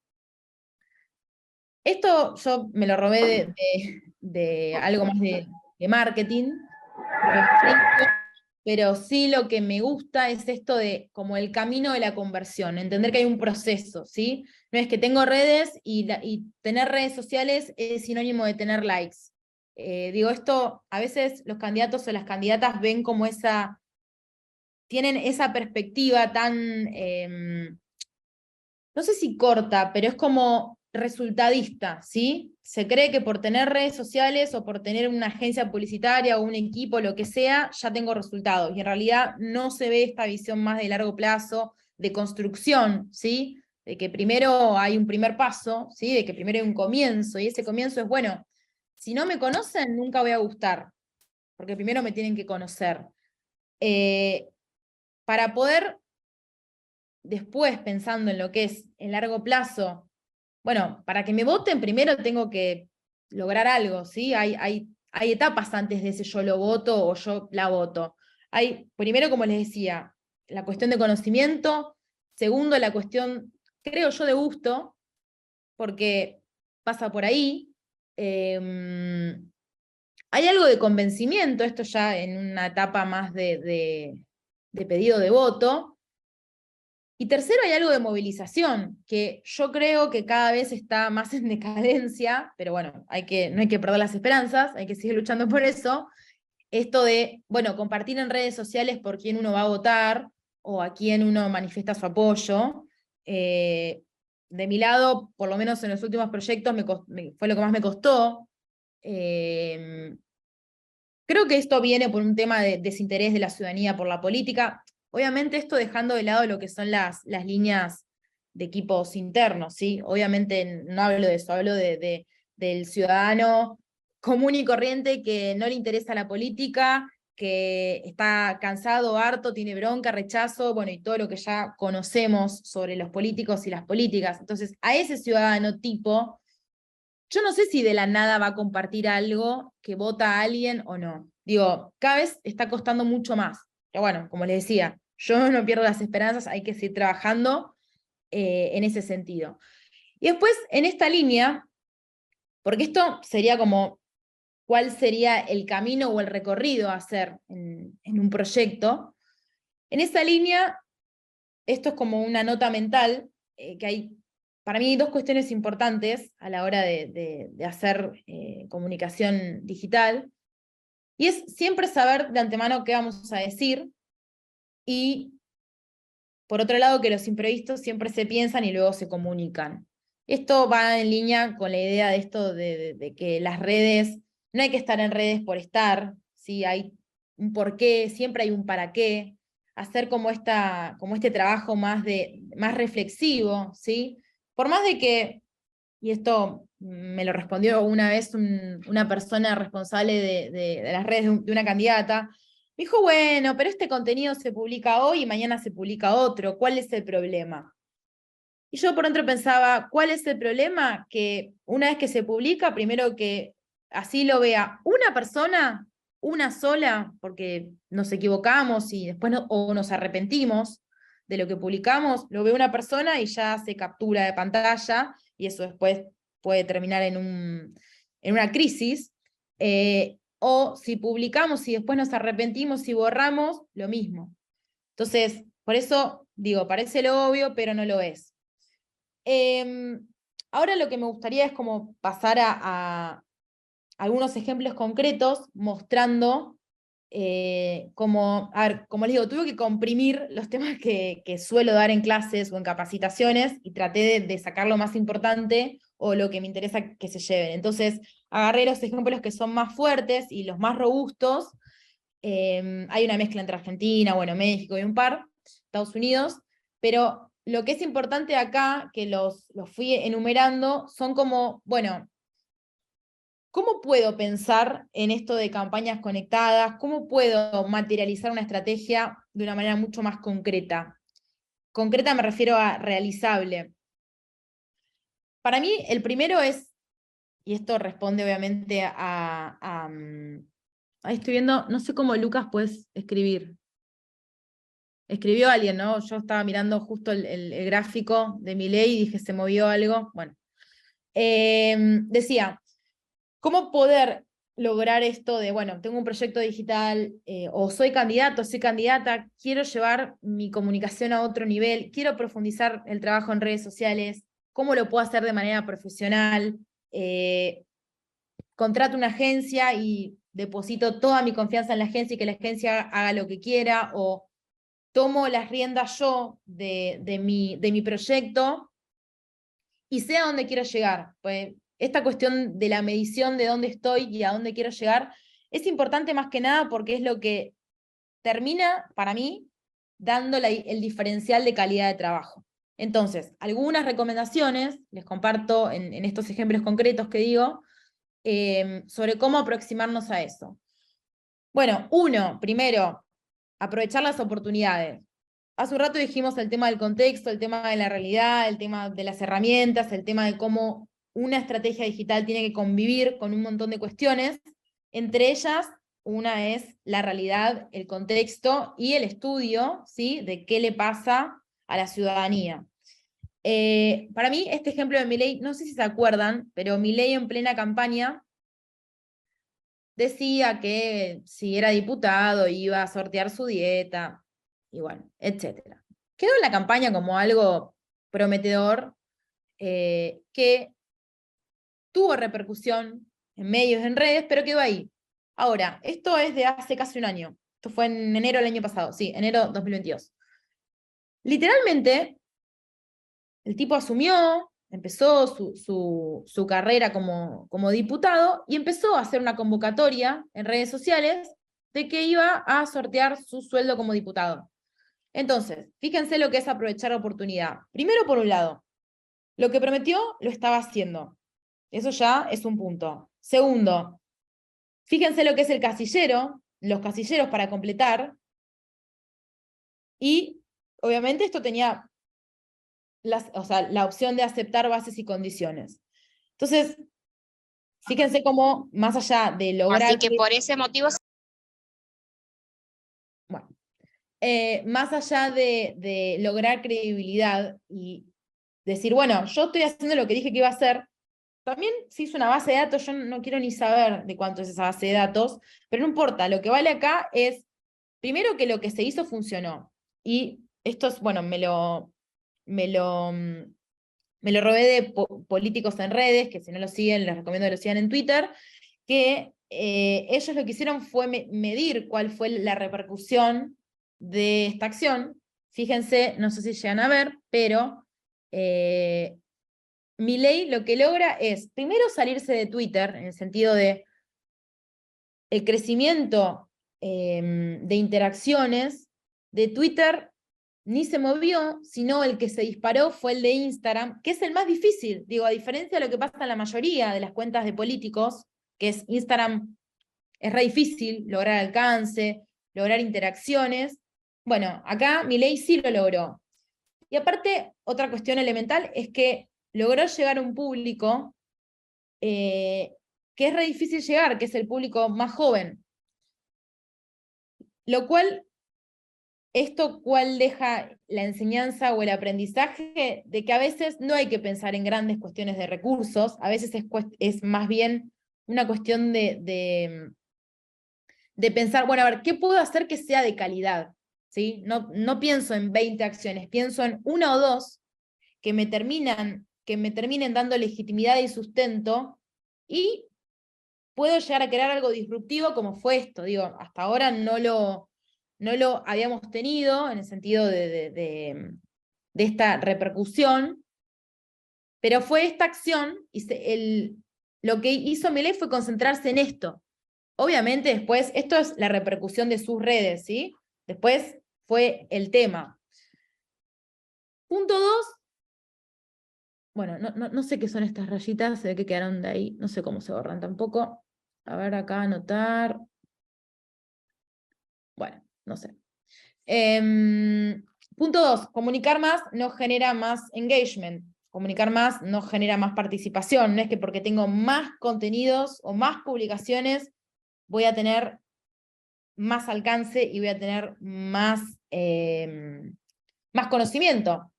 Esto yo me lo robé de algo más de marketing, pero sí lo que me gusta es esto de como el camino de la conversión, entender que hay un proceso, ¿sí? No es que tengo redes y tener redes sociales es sinónimo de tener likes. Digo, esto, a veces los candidatos o las candidatas ven como tienen esa perspectiva tan, no sé si corta, pero es como resultadista, ¿sí? Se cree que por tener redes sociales o por tener una agencia publicitaria o un equipo, lo que sea, ya tengo resultados. Y en realidad no se ve esta visión más de largo plazo, de construcción, ¿sí? De que primero hay un primer paso, ¿sí? De que primero hay un comienzo, y ese comienzo es, bueno, si no me conocen, nunca voy a gustar, porque primero me tienen que conocer. Para poder después, pensando en lo que es el largo plazo, bueno, para que me voten primero tengo que lograr algo, ¿sí? Hay etapas antes de ese yo lo voto o yo la voto. Hay, primero, como les decía, la cuestión de conocimiento, segundo, la cuestión, creo yo, de gusto, porque pasa por ahí. Hay algo de convencimiento, esto ya en una etapa más de pedido de voto. Y tercero, hay algo de movilización, que yo creo que cada vez está más en decadencia, pero bueno, no hay que perder las esperanzas, hay que seguir luchando por eso. Esto de, bueno, compartir en redes sociales por quién uno va a votar o a quién uno manifiesta su apoyo. De mi lado, por lo menos en los últimos proyectos, fue lo que más me costó. Creo Creo que esto viene por un tema de desinterés de la ciudadanía por la política. Obviamente esto dejando de lado lo que son las líneas de equipos internos, ¿sí? Obviamente no hablo de eso, hablo del ciudadano común y corriente que no le interesa la política, que está cansado, harto, tiene bronca, rechazo, bueno, y todo lo que ya conocemos sobre los políticos y las políticas. Entonces, a ese ciudadano tipo, yo no sé si de la nada va a compartir algo que vota a alguien o no. Digo, cada vez está costando mucho más. Pero bueno, como les decía, yo no pierdo las esperanzas, hay que seguir trabajando en ese sentido. Y después, en esta línea, porque esto sería como cuál sería el camino o el recorrido a hacer en un proyecto, en esa línea, esto es como una nota mental, que hay, para mí, dos cuestiones importantes a la hora de hacer comunicación digital, y es siempre saber de antemano qué vamos a decir, y por otro lado, que los imprevistos siempre se piensan y luego se comunican. Esto va en línea con la idea de esto de que las redes, no hay que estar en redes por estar, ¿sí? Hay un porqué, siempre hay un para qué, hacer como este trabajo más reflexivo, ¿sí? Por más de que, y esto me lo respondió una vez una persona responsable de las redes de una candidata, me dijo, bueno, pero este contenido se publica hoy y mañana se publica otro, ¿cuál es el problema? Y yo por dentro pensaba, ¿cuál es el problema? Que una vez que se publica, primero que así lo vea una persona, una sola, porque nos equivocamos y después o nos arrepentimos de lo que publicamos, lo ve una persona y ya se captura de pantalla y eso después puede terminar en una crisis. O si publicamos y después nos arrepentimos y borramos, lo mismo. Entonces, por eso digo, parece lo obvio, pero no lo es. Ahora lo que me gustaría es como pasar a algunos ejemplos concretos mostrando como les digo, tuve que comprimir los temas que suelo dar en clases o en capacitaciones y traté de sacar lo más importante o lo que me interesa que se lleven. Entonces, agarré los ejemplos que son más fuertes y los más robustos. Hay una mezcla entre Argentina, bueno, México y un par, Estados Unidos, pero lo que es importante acá, que los fui enumerando, son como, bueno, ¿cómo puedo pensar en esto de campañas conectadas? ¿Cómo puedo materializar una estrategia de una manera mucho más concreta? Concreta me refiero a realizable. Para mí, el primero es, y esto responde obviamente ahí estoy viendo, no sé cómo Lucas puedes escribir. Escribió alguien, ¿no? Yo estaba mirando justo el gráfico de Milei y dije, se movió algo. Bueno. Decía, ¿cómo poder lograr esto de, bueno, tengo un proyecto digital, o soy candidato, soy candidata, quiero llevar mi comunicación a otro nivel, quiero profundizar el trabajo en redes sociales, ¿cómo lo puedo hacer de manera profesional? Contrato una agencia y deposito toda mi confianza en la agencia y que la agencia haga lo que quiera, o tomo las riendas yo de mi proyecto y sé a dónde quiero llegar. Pues esta cuestión de la medición de dónde estoy y a dónde quiero llegar es importante más que nada porque es lo que termina, para mí, dando el diferencial de calidad de trabajo. Entonces, algunas recomendaciones, les comparto en estos ejemplos concretos que digo, sobre cómo aproximarnos a eso. Bueno, primero, aprovechar las oportunidades. Hace un rato dijimos el tema del contexto, el tema de la realidad, el tema de las herramientas, el tema de cómo una estrategia digital tiene que convivir con un montón de cuestiones. Entre ellas, una es la realidad, el contexto y el estudio, ¿sí?, de qué le pasa a la ciudadanía. Para mí, este ejemplo de Milei, no sé si se acuerdan, pero Milei en plena campaña decía que si era diputado iba a sortear su dieta, y bueno, etc. Quedó en la campaña como algo prometedor, que tuvo repercusión en medios, en redes, pero quedó ahí. Ahora, esto es de hace casi un año. Esto fue en enero del año pasado, sí, enero 2022. Literalmente, el tipo asumió, empezó su carrera como diputado y empezó a hacer una convocatoria en redes sociales de que iba a sortear su sueldo como diputado. Entonces, fíjense lo que es aprovechar la oportunidad. Primero, por un lado, lo que prometió lo estaba haciendo. Eso ya es un punto. Segundo, fíjense lo que es el casillero, los casilleros para completar. Y obviamente esto tenía la opción de aceptar bases y condiciones. Entonces, fíjense cómo, más allá de lograr... Así que por ese motivo... Bueno, más allá de lograr credibilidad y decir, bueno, yo estoy haciendo lo que dije que iba a hacer, también se hizo una base de datos, yo no quiero ni saber de cuánto es esa base de datos, pero no importa, lo que vale acá es, primero que lo que se hizo funcionó, y esto es, bueno, me lo robé de políticos en redes, que si no lo siguen, les recomiendo que lo sigan en Twitter, que ellos lo que hicieron fue medir cuál fue la repercusión de esta acción. Fíjense, no sé si llegan a ver, pero Milei lo que logra es, primero salirse de Twitter, en el sentido de el crecimiento de interacciones de Twitter ni se movió, sino el que se disparó fue el de Instagram, que es el más difícil. Digo, a diferencia de lo que pasa en la mayoría de las cuentas de políticos, que es Instagram, es re difícil lograr alcance, lograr interacciones. Bueno, acá Milei sí lo logró. Y aparte, otra cuestión elemental es que logró llegar a un público que es re difícil llegar, que es el público más joven. Lo cual, esto cuál deja la enseñanza o el aprendizaje de que a veces no hay que pensar en grandes cuestiones de recursos, a veces es más bien una cuestión de pensar, bueno, a ver, ¿qué puedo hacer que sea de calidad? ¿Sí? No pienso en 20 acciones, pienso en una o dos que me terminen dando legitimidad y sustento, y puedo llegar a crear algo disruptivo como fue esto. Digo, hasta ahora no lo habíamos tenido en el sentido de esta repercusión, pero fue esta acción, y lo que hizo Milei fue concentrarse en esto. Obviamente después, esto es la repercusión de sus redes, ¿sí? Después fue el tema. Punto 2, bueno, no sé qué son estas rayitas, se ve que quedaron de ahí, no sé cómo se borran tampoco. A ver, acá anotar. Bueno, no sé. Punto 2, comunicar más no genera más engagement. Comunicar más no genera más participación. No es que porque tengo más contenidos o más publicaciones voy a tener más alcance y voy a tener más conocimiento.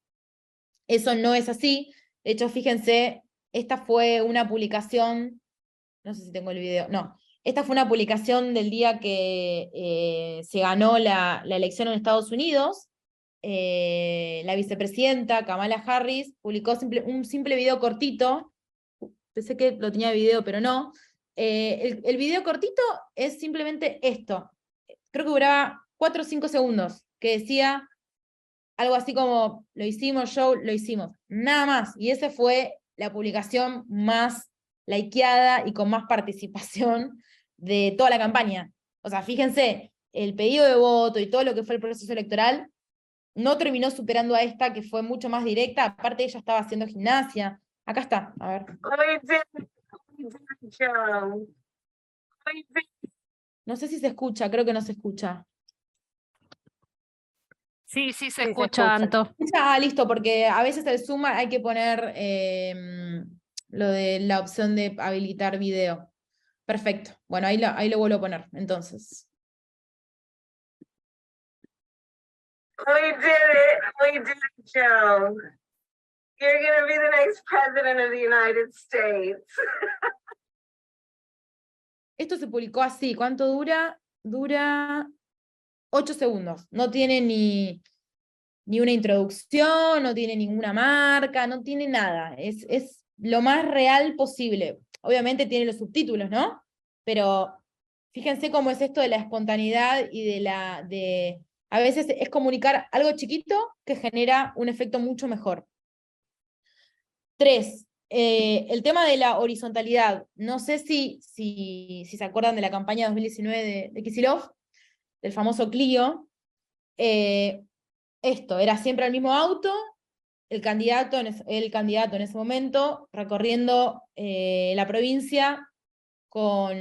Eso no es así. De hecho, fíjense, esta fue una publicación, no sé si tengo el video, no. Esta fue una publicación del día que se ganó la elección en Estados Unidos. La vicepresidenta Kamala Harris publicó un simple video cortito. Pensé que lo tenía video, pero no. El video cortito es simplemente esto. Creo que duraba 4 o 5 segundos, que decía algo así como, lo hicimos, show, lo hicimos. Nada más. Y esa fue la publicación más likeada y con más participación de toda la campaña. O sea, fíjense, el pedido de voto y todo lo que fue el proceso electoral no terminó superando a esta, que fue mucho más directa. Aparte, ella estaba haciendo gimnasia. Acá está, a ver. No sé si se escucha, creo que no se escucha. Sí, se escucha, Anto. Ah, listo, porque a veces el Zoom hay que poner lo de la opción de habilitar video. Perfecto. Bueno, ahí lo vuelvo a poner, entonces. We did it. We did it, Joe. You're going to be the next president of the United States. Esto se publicó así. ¿Cuánto dura? Dura 8 segundos. No tiene ni una introducción, no tiene ninguna marca, no tiene nada. Es lo más real posible. Obviamente tiene los subtítulos, ¿no? Pero fíjense cómo es esto de la espontaneidad y a veces es comunicar algo chiquito que genera un efecto mucho mejor. 3, el tema de la horizontalidad. No sé si se acuerdan de la campaña 2019 de Kicillof, del famoso Clio. Esto, era siempre el mismo auto, el candidato en ese momento recorriendo la provincia con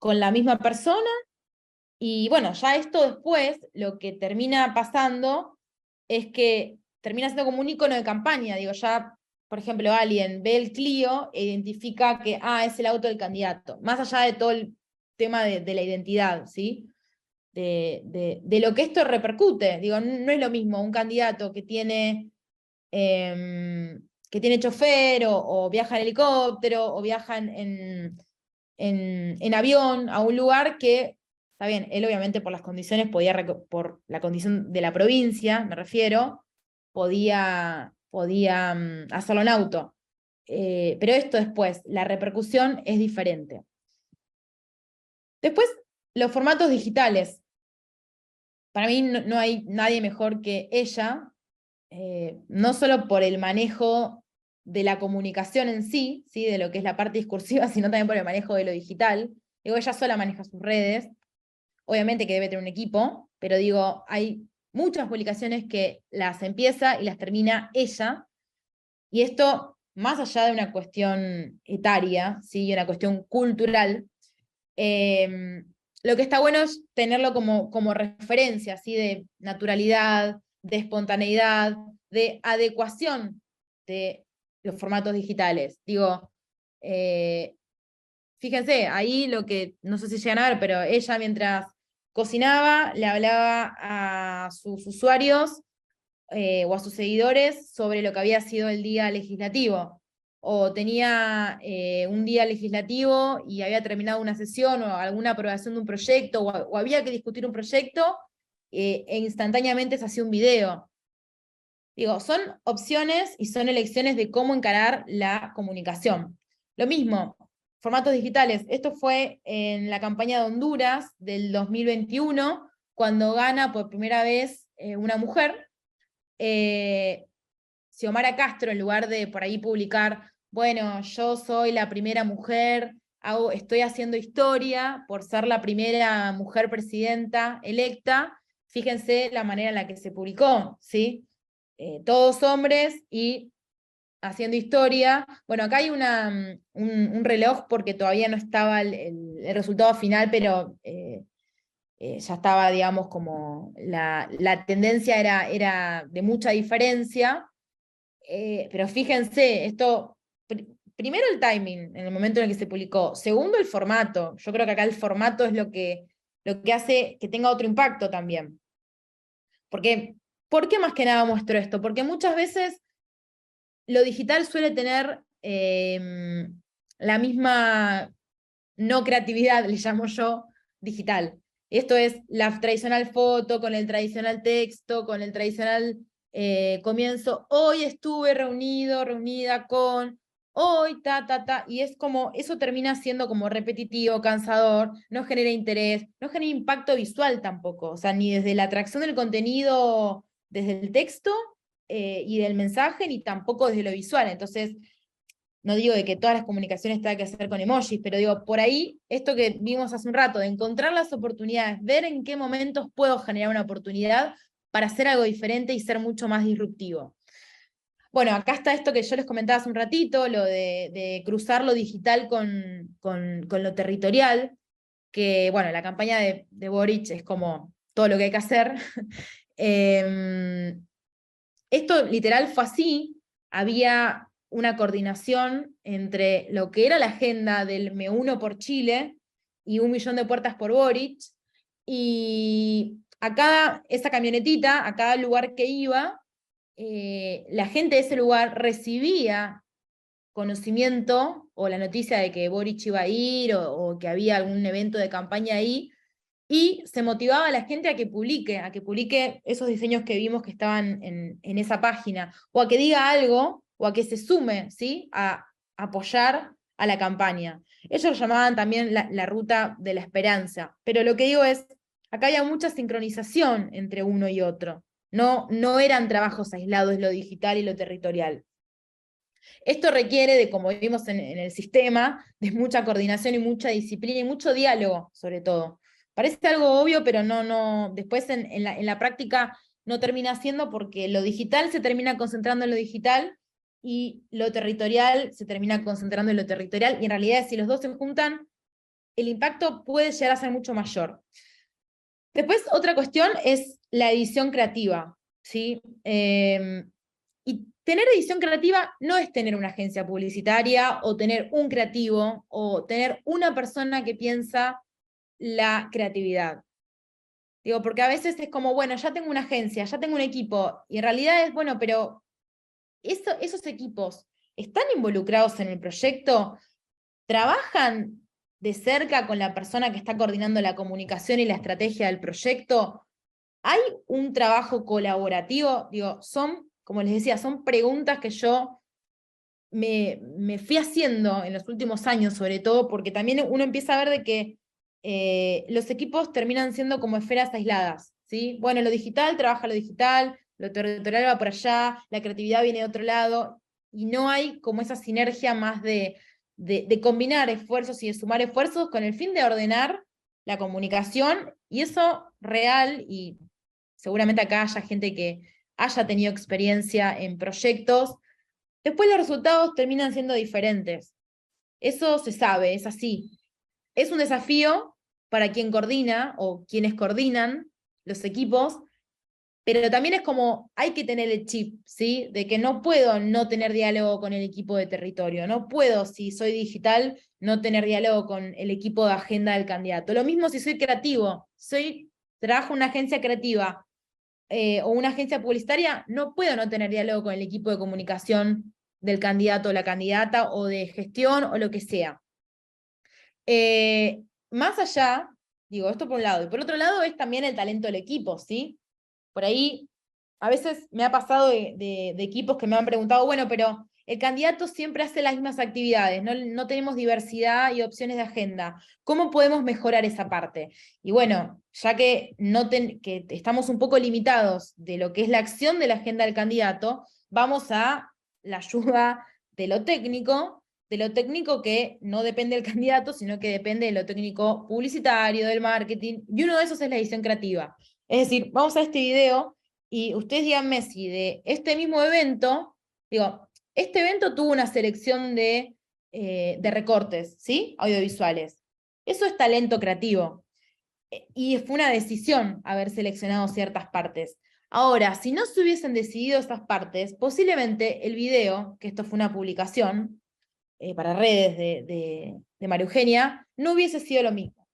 la misma persona. Y bueno, ya esto después, lo que termina pasando es que termina siendo como un icono de campaña. Digo, ya, por ejemplo, alguien ve el Clio e identifica que, es el auto del candidato. Más allá de todo el tema de la identidad, ¿sí? De lo que esto repercute. Digo, no es lo mismo un candidato que tiene chofer, o viaja en helicóptero, o viaja en avión a un lugar que, está bien, él obviamente por las condiciones por la condición de la provincia, me refiero, podía hacerlo en auto. Pero esto después, la repercusión es diferente. Después, los formatos digitales. Para mí no hay nadie mejor que ella, no solo por el manejo de la comunicación en sí, de lo que es la parte discursiva, sino también por el manejo de lo digital. Digo, ella sola maneja sus redes, obviamente que debe tener un equipo, pero digo, hay muchas publicaciones que las empieza y las termina ella, y esto, más allá de una cuestión etaria, y una cuestión cultural, lo que está bueno es tenerlo como referencia, de naturalidad, de espontaneidad, de adecuación de los formatos digitales. Digo, fíjense, ahí lo que, no sé si llegan a ver, pero ella mientras cocinaba, le hablaba a sus usuarios o a sus seguidores sobre lo que había sido el día legislativo. O tenía un día legislativo y había terminado una sesión o alguna aprobación de un proyecto, o había que discutir un proyecto, e instantáneamente se hacía un video. Digo, son opciones y son elecciones de cómo encarar la comunicación. Lo mismo, formatos digitales. Esto fue en la campaña de Honduras del 2021, cuando gana por primera vez una mujer. Xiomara Castro, en lugar de por ahí publicar, bueno, yo soy la primera mujer, estoy haciendo historia por ser la primera mujer presidenta electa, fíjense la manera en la que se publicó, ¿sí? Todos hombres y haciendo historia. Bueno, acá hay un reloj porque todavía no estaba el resultado final, pero ya estaba, digamos, como la tendencia era de mucha diferencia. Pero fíjense, esto, primero el timing, en el momento en el que se publicó. Segundo, el formato. Yo creo que acá el formato es lo que hace que tenga otro impacto también. Porque, ¿por qué más que nada muestro esto? Porque muchas veces lo digital suele tener la misma no creatividad, le llamo yo, digital. Esto es la tradicional foto, con el tradicional texto, con el tradicional comienzo. Hoy estuve reunida con, hoy, y es como, eso termina siendo como repetitivo, cansador, no genera interés, no genera impacto visual tampoco, o sea, ni desde la atracción del contenido, desde el texto y del mensaje, ni tampoco desde lo visual. Entonces, no digo de que todas las comunicaciones tengan que hacer con emojis, pero digo, por ahí, esto que vimos hace un rato, de encontrar las oportunidades, ver en qué momentos puedo generar una oportunidad para hacer algo diferente y ser mucho más disruptivo. Bueno, acá está esto que yo les comentaba hace un ratito, lo de cruzar lo digital con lo territorial, que bueno, la campaña de Boric es como todo lo que hay que hacer. Esto literal fue así, había una coordinación entre lo que era la agenda del Me Uno por Chile y 1 millón de puertas por Boric, y esa camionetita, a cada lugar que iba, la gente de ese lugar recibía conocimiento o la noticia de que Boric iba a ir o que había algún evento de campaña ahí, y se motivaba a la gente a que publique esos diseños que vimos que estaban en esa página, o a que diga algo, o a que se sume, ¿sí?, a apoyar a la campaña. Ellos lo llamaban también la ruta de la esperanza, pero lo que digo es, acá había mucha sincronización entre uno y otro, no eran trabajos aislados lo digital y lo territorial. Esto requiere de, como vimos en el sistema, de mucha coordinación y mucha disciplina y mucho diálogo, sobre todo. Parece algo obvio, pero después en la práctica no termina siendo, porque lo digital se termina concentrando en lo digital y lo territorial se termina concentrando en lo territorial, y en realidad si los dos se juntan, el impacto puede llegar a ser mucho mayor. Después, otra cuestión es la edición creativa, ¿sí? Y tener edición creativa no es tener una agencia publicitaria, o tener un creativo, o tener una persona que piensa la creatividad. Digo, porque a veces es como, bueno, ya tengo una agencia, ya tengo un equipo, y en realidad es, bueno, pero esos equipos están involucrados en el proyecto, trabajan de cerca con la persona que está coordinando la comunicación y la estrategia del proyecto. ¿Hay un trabajo colaborativo? Digo, como les decía, son preguntas que yo me fui haciendo en los últimos años, sobre todo porque también uno empieza a ver de que los equipos terminan siendo como esferas aisladas, ¿sí? Bueno, lo digital trabaja lo digital, lo territorial va por allá, la creatividad viene de otro lado, y no hay como esa sinergia más de combinar esfuerzos y de sumar esfuerzos con el fin de ordenar la comunicación, y eso real, y seguramente acá haya gente que haya tenido experiencia en proyectos, después los resultados terminan siendo diferentes. Eso se sabe, es así. Es un desafío para quien coordina o quienes coordinan los equipos, pero también es como, hay que tener el chip, ¿sí? De que no puedo no tener diálogo con el equipo de territorio, no puedo, si soy digital, no tener diálogo con el equipo de agenda del candidato. Lo mismo si soy creativo, trabajo en una agencia creativa o una agencia publicitaria, no puedo no tener diálogo con el equipo de comunicación del candidato o la candidata, o de gestión, o lo que sea. Más allá, digo, esto por un lado, y por otro lado es también el talento del equipo, ¿sí? Por ahí, a veces me ha pasado de equipos que me han preguntado, bueno, pero el candidato siempre hace las mismas actividades, no tenemos diversidad y opciones de agenda. ¿Cómo podemos mejorar esa parte? Y bueno, ya que estamos un poco limitados de lo que es la acción de la agenda del candidato, vamos a la ayuda de lo técnico que no depende del candidato, sino que depende de lo técnico publicitario, del marketing, y uno de esos es la edición creativa. Es decir, vamos a este video y ustedes díganme si de este mismo evento, digo, este evento tuvo una selección de recortes, ¿sí? Audiovisuales. Eso es talento creativo. Y fue una decisión haber seleccionado ciertas partes. Ahora, si no se hubiesen decidido estas partes, posiblemente el video, que esto fue una publicación para redes de María Eugenia, no hubiese sido lo mismo.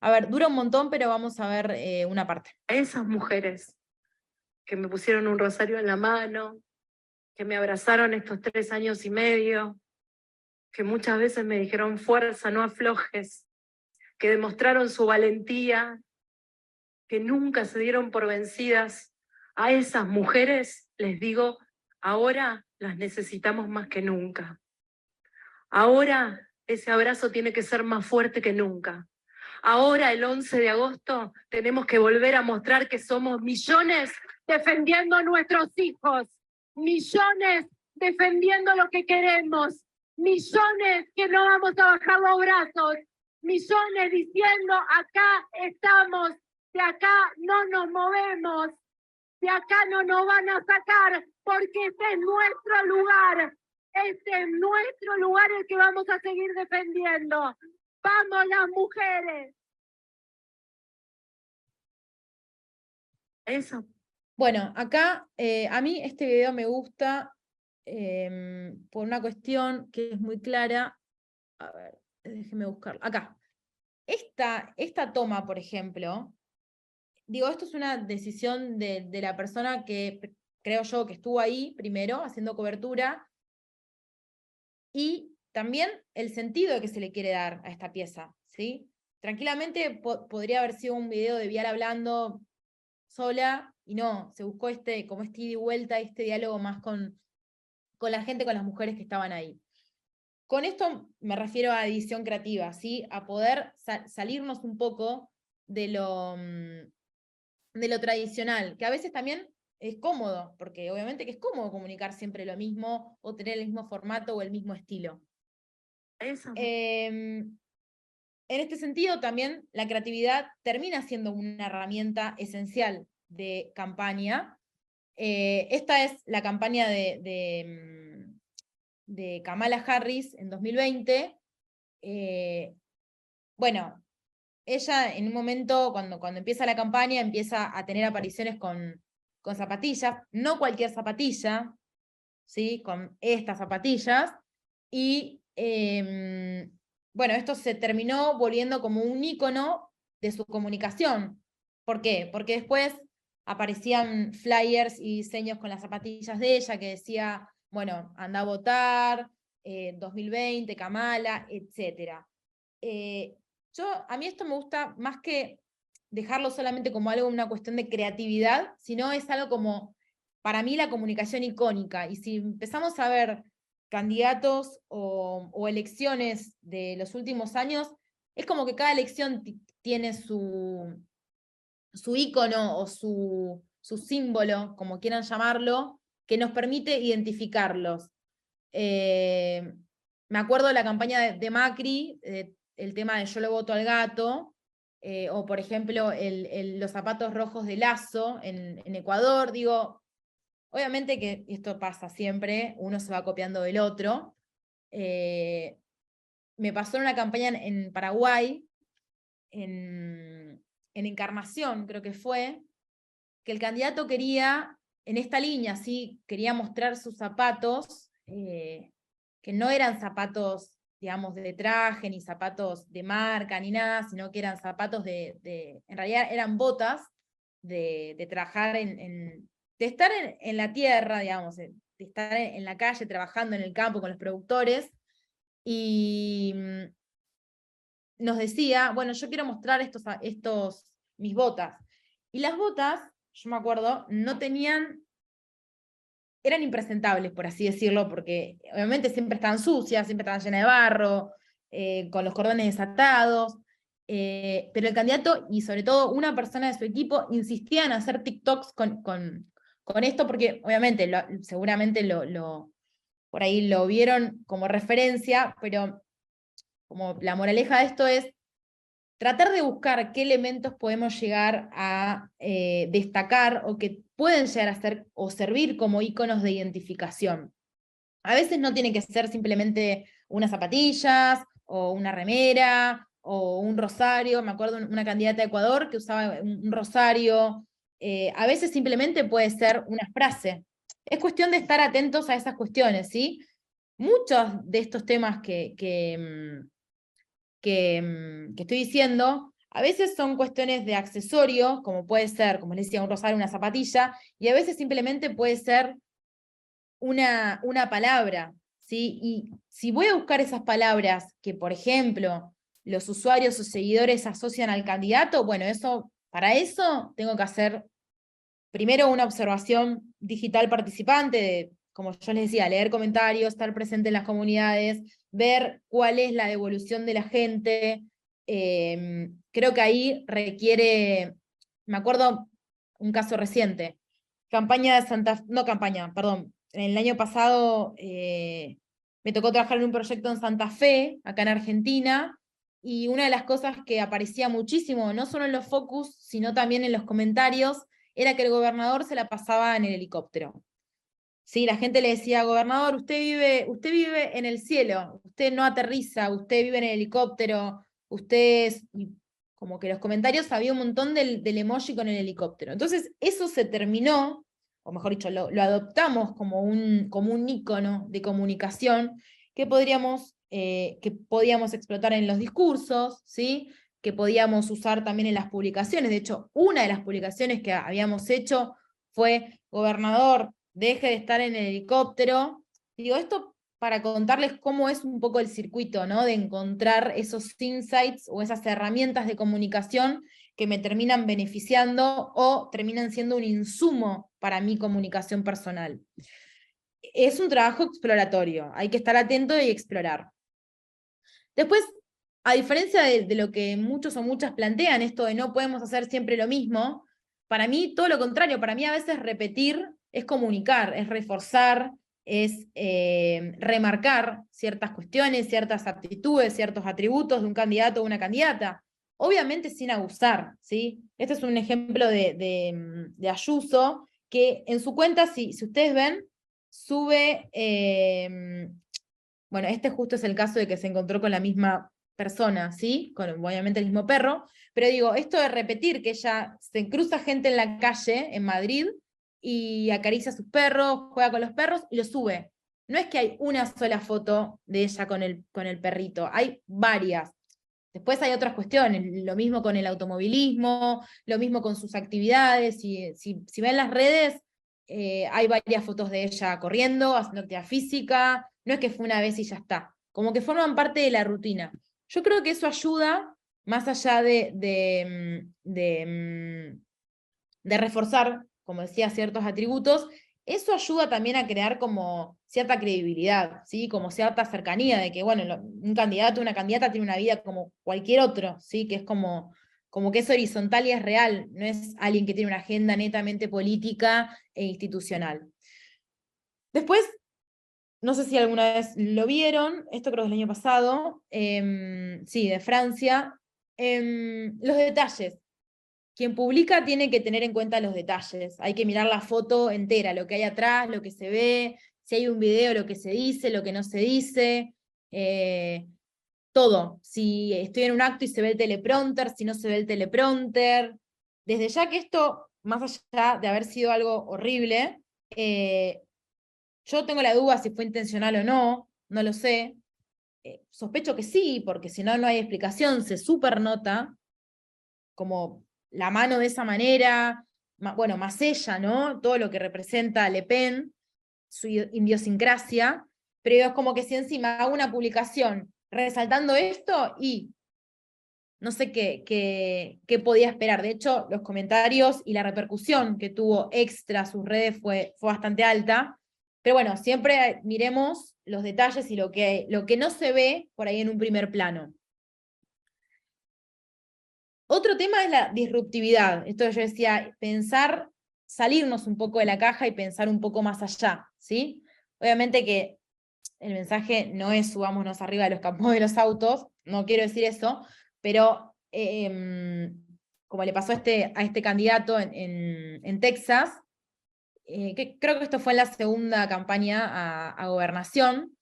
A ver, dura un montón, pero vamos a ver una parte. A esas mujeres que me pusieron un rosario en la mano, que me abrazaron estos 3 años y medio, que muchas veces me dijeron fuerza, no aflojes, que demostraron su valentía, que nunca se dieron por vencidas. A esas mujeres les digo, ahora las necesitamos más que nunca. Ahora ese abrazo tiene que ser más fuerte que nunca. Ahora, el 11 de agosto, tenemos que volver a mostrar que somos millones defendiendo a nuestros hijos, millones defendiendo lo que queremos, millones que no vamos a bajar los brazos, millones diciendo, acá estamos, de acá no nos movemos, de acá no nos van a sacar, porque este es nuestro lugar. Este es nuestro lugar el que vamos a seguir defendiendo. ¡Vamos las mujeres! Eso. Bueno, acá a mí este video me gusta por una cuestión que es muy clara. A ver, déjeme buscarlo. Acá. Esta toma, por ejemplo, digo, esto es una decisión de la persona que creo yo que estuvo ahí primero haciendo cobertura, y también el sentido que se le quiere dar a esta pieza, ¿sí? Tranquilamente podría haber sido un video de Vial hablando sola, y no, se buscó como este ida y vuelta, este diálogo más con la gente, con las mujeres que estaban ahí. Con esto me refiero a edición creativa, ¿sí? A poder salirnos un poco de lo tradicional, que a veces también es cómodo, porque obviamente que es cómodo comunicar siempre lo mismo, o tener el mismo formato o el mismo estilo. Eso. En este sentido, también la creatividad termina siendo una herramienta esencial de campaña. Esta es la campaña de Kamala Harris en 2020. Bueno, ella en un momento, cuando empieza la campaña, empieza a tener apariciones con zapatillas, no cualquier zapatilla, ¿sí? Con estas zapatillas, y bueno, esto se terminó volviendo como un ícono de su comunicación. ¿Por qué? Porque después aparecían flyers y diseños con las zapatillas de ella que decía, bueno, anda a votar, 2020, Kamala, etc. A mí esto me gusta más que dejarlo solamente como algo, una cuestión de creatividad, sino es algo como, para mí, la comunicación icónica. Y si empezamos a ver candidatos o elecciones de los últimos años, es como que cada elección tiene su ícono o su símbolo, como quieran llamarlo, que nos permite identificarlos. Me acuerdo de la campaña de Macri, el tema de yo le voto al gato, o por ejemplo los zapatos rojos de Lazo en Ecuador. Digo, obviamente que esto pasa siempre, uno se va copiando del otro. Me pasó en una campaña en Paraguay, en Encarnación creo que fue, que el candidato quería, en esta línea, ¿sí? Quería mostrar sus zapatos, que no eran zapatos, digamos, de traje, ni zapatos de marca, ni nada, sino que eran zapatos en realidad eran botas de trabajar de estar en la tierra, digamos, de estar en la calle, trabajando en el campo con los productores, y nos decía, bueno, yo quiero mostrar mis botas. Y las botas, yo me acuerdo, eran impresentables, por así decirlo, porque obviamente siempre estaban sucias, siempre estaban llenas de barro, con los cordones desatados, pero el candidato, y sobre todo una persona de su equipo, insistía en hacer TikToks con esto, porque obviamente seguramente por ahí lo vieron como referencia, pero como la moraleja de esto es tratar de buscar qué elementos podemos llegar a destacar o que pueden llegar a ser o servir como íconos de identificación. A veces no tiene que ser simplemente unas zapatillas o una remera o un rosario. Me acuerdo de una candidata de Ecuador que usaba un rosario. A veces simplemente puede ser una frase. Es cuestión de estar atentos a esas cuestiones, ¿sí? Muchos de estos temas que estoy diciendo, a veces son cuestiones de accesorios, como puede ser, como les decía, un rosario, una zapatilla, y a veces simplemente puede ser una palabra, ¿sí? Y si voy a buscar esas palabras que, por ejemplo, los usuarios o seguidores asocian al candidato, bueno, para eso tengo que hacer primero una observación digital participante, como yo les decía, leer comentarios, estar presente en las comunidades, ver cuál es la devolución de la gente. Creo que ahí requiere, me acuerdo un caso reciente, el año pasado me tocó trabajar en un proyecto en Santa Fe, acá en Argentina, y una de las cosas que aparecía muchísimo, no solo en los focus, sino también en los comentarios, era que el gobernador se la pasaba en el helicóptero. Sí, la gente le decía, gobernador, usted vive en el cielo, usted no aterriza, usted vive en el helicóptero, y como que los comentarios había un montón del emoji con el helicóptero. Entonces eso se terminó, o mejor dicho, lo adoptamos como un ícono de comunicación que podíamos explotar en los discursos, ¿sí? Que podíamos usar también en las publicaciones. De hecho, una de las publicaciones que habíamos hecho fue, gobernador, deje de estar en el helicóptero. Digo, esto para contarles cómo es un poco el circuito, ¿no? De encontrar esos insights o esas herramientas de comunicación que me terminan beneficiando o terminan siendo un insumo para mi comunicación personal. Es un trabajo exploratorio, hay que estar atento y explorar. Después, a diferencia de lo que muchos o muchas plantean, esto de no podemos hacer siempre lo mismo, para mí todo lo contrario, para mí a veces repetir es comunicar, es reforzar, es remarcar ciertas cuestiones, ciertas aptitudes, ciertos atributos de un candidato o una candidata. Obviamente sin abusar, ¿sí? Este es un ejemplo de Ayuso, que en su cuenta, si ustedes ven, sube, bueno, este justo es el caso de que se encontró con la misma persona, ¿sí? Con obviamente el mismo perro, pero digo, esto de repetir que ella se cruza gente en la calle, en Madrid, y acaricia a sus perros, juega con los perros y lo sube. No es que hay una sola foto de ella con el perrito, hay varias. Después hay otras cuestiones, lo mismo con el automovilismo, lo mismo con sus actividades. Si ven las redes, hay varias fotos de ella corriendo, haciendo actividad física, no es que fue una vez y ya está, como que forman parte de la rutina. Yo creo que eso ayuda, más allá de reforzar, como decía, ciertos atributos, eso ayuda también a crear como cierta credibilidad, ¿sí? Como cierta cercanía de que, bueno, un candidato o una candidata tiene una vida como cualquier otro, ¿sí? Que es como que es horizontal y es real, no es alguien que tiene una agenda netamente política e institucional. Después, no sé si alguna vez lo vieron, esto creo que es el año pasado, sí, de Francia, los detalles. Quien publica tiene que tener en cuenta los detalles, hay que mirar la foto entera, lo que hay atrás, lo que se ve, si hay un video, lo que se dice, lo que no se dice, todo. Si estoy en un acto y se ve el teleprompter, si no se ve el teleprompter. Desde ya que esto, más allá de haber sido algo horrible, yo tengo la duda si fue intencional o no, no lo sé. Sospecho que sí, porque si no, no hay explicación, se supernota como la mano de esa manera, bueno, más ella, ¿no? Todo lo que representa Le Pen, su idiosincrasia, pero es como que si encima hago una publicación resaltando esto y no sé qué podía esperar. De hecho, los comentarios y la repercusión que tuvo extra sus redes fue bastante alta. Pero bueno, siempre miremos los detalles y lo que no se ve por ahí en un primer plano. Otro tema es la disruptividad. Esto yo decía, pensar, salirnos un poco de la caja y pensar un poco más allá, ¿sí? Obviamente que el mensaje no es subámonos arriba de los capós de los autos, no quiero decir eso, pero como le pasó a este candidato en Texas, que creo que esto fue en la segunda campaña a gobernación,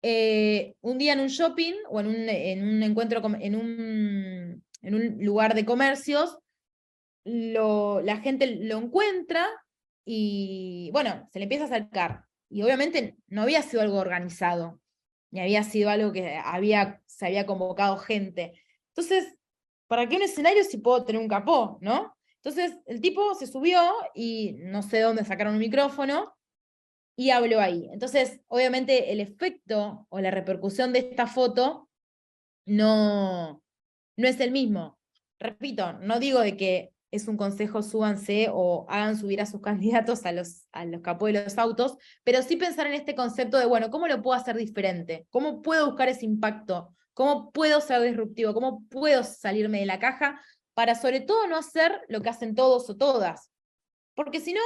un día en un shopping o en un encuentro, en un lugar de comercios, la gente lo encuentra y bueno, se le empieza a acercar. Y obviamente no había sido algo organizado, ni había sido algo que se había convocado gente. Entonces, ¿para qué un escenario si puedo tener un capó, no? Entonces, el tipo se subió y no sé dónde sacaron un micrófono y habló ahí. Entonces, obviamente, el efecto o la repercusión de esta foto no es el mismo. Repito, no digo de que es un consejo súbanse o hagan subir a sus candidatos a los capó de los autos, pero sí pensar en este concepto de, bueno, ¿cómo lo puedo hacer diferente? ¿Cómo puedo buscar ese impacto? ¿Cómo puedo ser disruptivo? ¿Cómo puedo salirme de la caja para sobre todo no hacer lo que hacen todos o todas? Porque si no,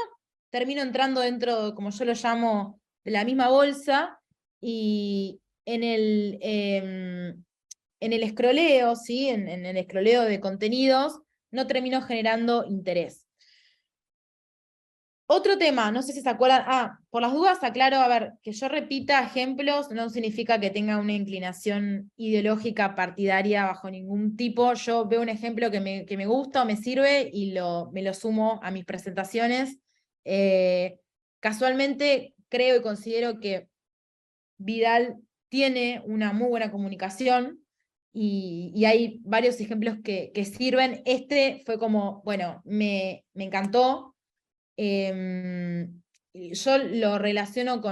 termino entrando dentro, como yo lo llamo, de la misma bolsa y en el escroleo, ¿sí? En el escroleo de contenidos, no termino generando interés. Otro tema, no sé si se acuerdan, por las dudas aclaro, a ver, que yo repita ejemplos no significa que tenga una inclinación ideológica partidaria bajo ningún tipo. Yo veo un ejemplo que me gusta o me sirve y me lo sumo a mis presentaciones. Casualmente creo y considero que Vidal tiene una muy buena comunicación y hay varios ejemplos que sirven. Este fue como, bueno, me encantó. Yo lo relaciono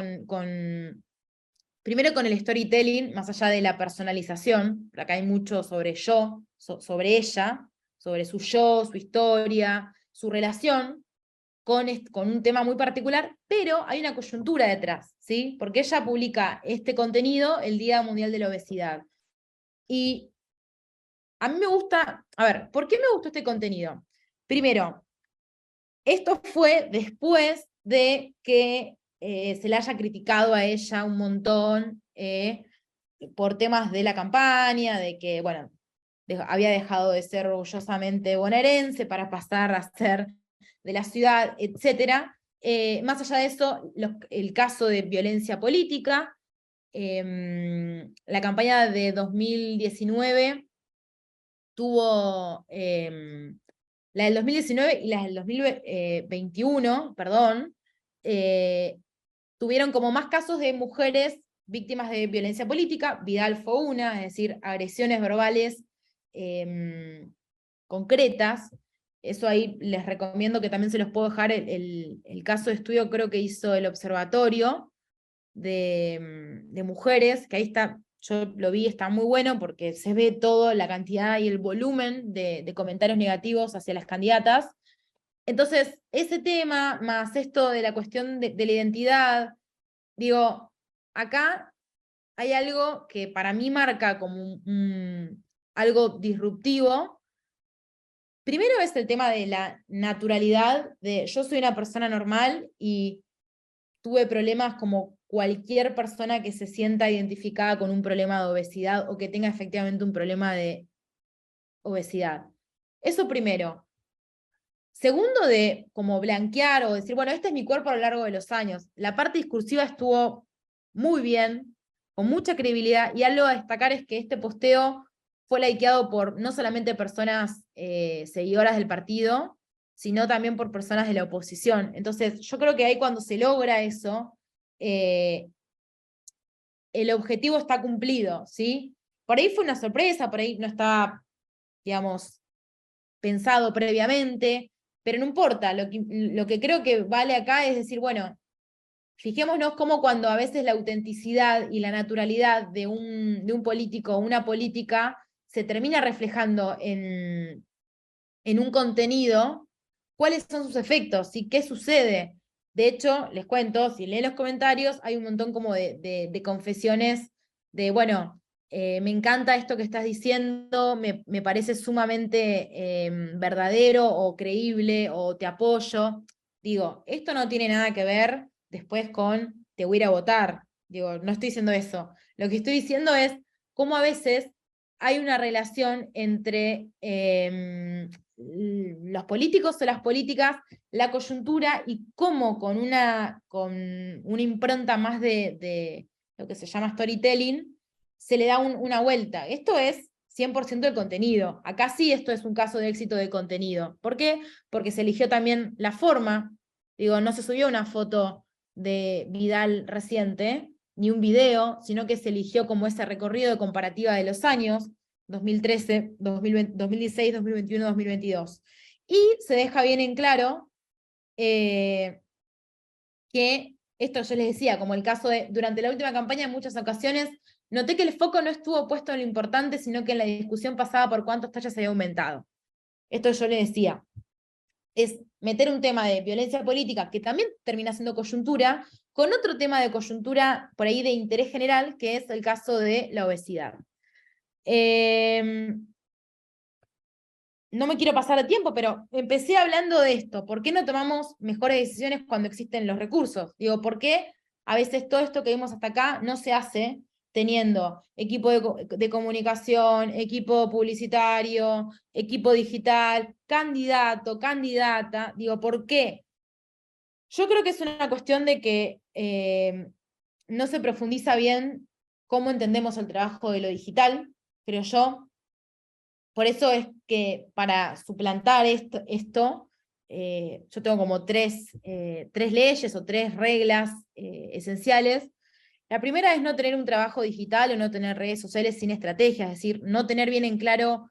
primero con el storytelling, más allá de la personalización, acá hay mucho sobre yo, sobre ella, sobre su yo, su historia, su relación con un tema muy particular, pero hay una coyuntura detrás, ¿sí? Porque ella publica este contenido el Día Mundial de la Obesidad. Y a mí me gusta, a ver, ¿por qué me gustó este contenido? Primero, Esto fue después de que se le haya criticado a ella un montón por temas de la campaña, de que, bueno, había dejado de ser orgullosamente bonaerense para pasar a ser de la ciudad, etc. Más allá de eso, el caso de violencia política, la campaña de 2019 tuvo, la del 2019 y la del 2021, perdón, tuvieron como más casos de mujeres víctimas de violencia política. Vidal fue una, es decir, agresiones verbales concretas. Eso ahí les recomiendo que también se los puedo dejar el caso de estudio, creo que hizo el observatorio de mujeres, que ahí está, yo lo vi, está muy bueno porque se ve toda la cantidad y el volumen de comentarios negativos hacia las candidatas. Entonces, ese tema, más esto de la cuestión de la identidad, digo, acá hay algo que para mí marca como algo disruptivo. Primero es el tema de la naturalidad, de yo soy una persona normal y tuve problemas como cualquier persona que se sienta identificada con un problema de obesidad o que tenga efectivamente un problema de obesidad. Eso primero. Segundo, de como blanquear o decir, bueno, este es mi cuerpo a lo largo de los años. La parte discursiva estuvo muy bien, con mucha credibilidad, y algo a destacar es que este posteo fue likeado por no solamente personas seguidoras del partido, sino también por personas de la oposición. Entonces, yo creo que ahí cuando se logra eso, el objetivo está cumplido, ¿sí? Por ahí fue una sorpresa, por ahí no estaba, digamos, pensado previamente, pero no importa, lo que creo que vale acá es decir, bueno, fijémonos cómo cuando a veces la autenticidad y la naturalidad de un político o una política se termina reflejando en un contenido, cuáles son sus efectos y qué sucede. De hecho, les cuento, si leen los comentarios, hay un montón como de confesiones de, bueno, me encanta esto que estás diciendo, me parece sumamente verdadero o creíble, o te apoyo. Digo, esto no tiene nada que ver después con te voy a ir a votar. Digo, no estoy diciendo eso. Lo que estoy diciendo es cómo a veces hay una relación entre los políticos o las políticas, la coyuntura, y cómo con una impronta más de lo que se llama storytelling, se le da una vuelta. Esto es 100% del contenido. Acá sí esto es un caso de éxito de contenido. ¿Por qué? Porque se eligió también la forma. Digo, no se subió una foto de Vidal reciente, ni un video, sino que se eligió como ese recorrido de comparativa de los años, 2013, 2016, 2021, 2022. Y se deja bien en claro que esto yo les decía, como el caso de, durante la última campaña en muchas ocasiones, noté que el foco no estuvo puesto en lo importante, sino que en la discusión pasaba por cuántos tallas se había aumentado. Esto yo les decía, es meter un tema de violencia política, que también termina siendo coyuntura, con otro tema de coyuntura por ahí de interés general, que es el caso de la obesidad. No me quiero pasar de tiempo, pero empecé hablando de esto. ¿Por qué no tomamos mejores decisiones cuando existen los recursos? Digo, ¿por qué a veces todo esto que vimos hasta acá no se hace teniendo equipo de comunicación, equipo publicitario, equipo digital, candidato, candidata? Digo, ¿por qué? Yo creo que es una cuestión de que no se profundiza bien cómo entendemos el trabajo de lo digital, creo yo. Por eso es que para suplantar esto yo tengo como tres leyes o tres reglas esenciales. La primera es no tener un trabajo digital o no tener redes sociales sin estrategia, es decir, no tener bien en claro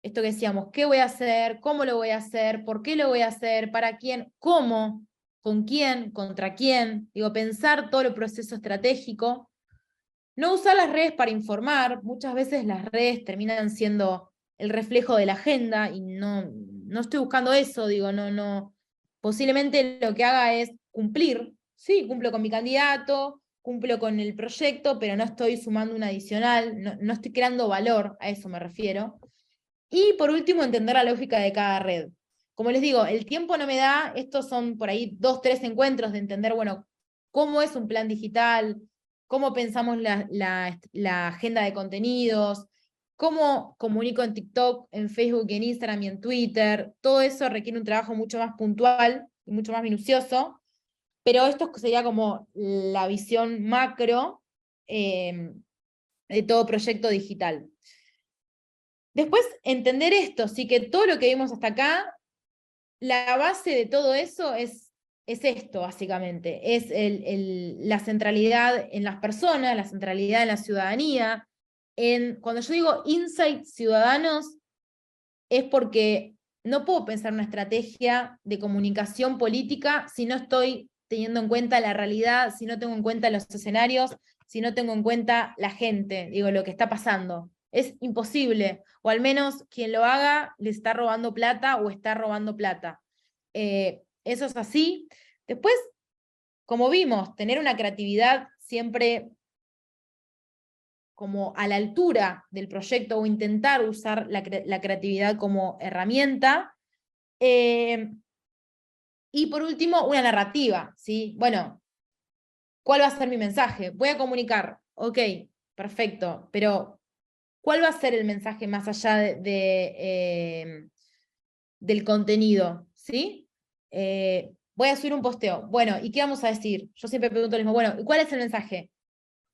esto que decíamos, qué voy a hacer, cómo lo voy a hacer, por qué lo voy a hacer, para quién, cómo, con quién, contra quién. Digo, pensar todo el proceso estratégico. No usar las redes para informar, muchas veces las redes terminan siendo el reflejo de la agenda, y no estoy buscando eso, digo, no, posiblemente lo que haga es cumplir, sí, cumplo con mi candidato, cumplo con el proyecto, pero no estoy sumando un adicional, no estoy creando valor, a eso me refiero. Y por último, entender la lógica de cada red. como les digo, el tiempo no me da, estos son por ahí 2, 3 encuentros de entender, bueno, cómo es un plan digital, cómo pensamos la agenda de contenidos, cómo comunico en TikTok, en Facebook, en Instagram y en Twitter. Todo eso requiere un trabajo mucho más puntual y mucho más minucioso, pero esto sería como la visión macro de todo proyecto digital. Después, entender esto, sí, que todo lo que vimos hasta acá, la base de todo eso es esto, básicamente. Es la centralidad en las personas, la centralidad en la ciudadanía. Cuando yo digo insights ciudadanos, es porque no puedo pensar una estrategia de comunicación política si no estoy teniendo en cuenta la realidad, si no tengo en cuenta los escenarios, si no tengo en cuenta la gente, digo, lo que está pasando. Es imposible, o al menos quien lo haga le está robando plata o está robando plata. Eso es así. Después, como vimos, tener una creatividad siempre como a la altura del proyecto o intentar usar la creatividad como herramienta. Y por último, una narrativa, ¿sí? Bueno, ¿cuál va a ser mi mensaje? Voy a comunicar, ok, perfecto, pero ¿cuál va a ser el mensaje más allá del contenido? ¿Sí? Voy a subir un posteo. Bueno, ¿y qué vamos a decir? Yo siempre pregunto lo mismo. Bueno, ¿y cuál es el mensaje?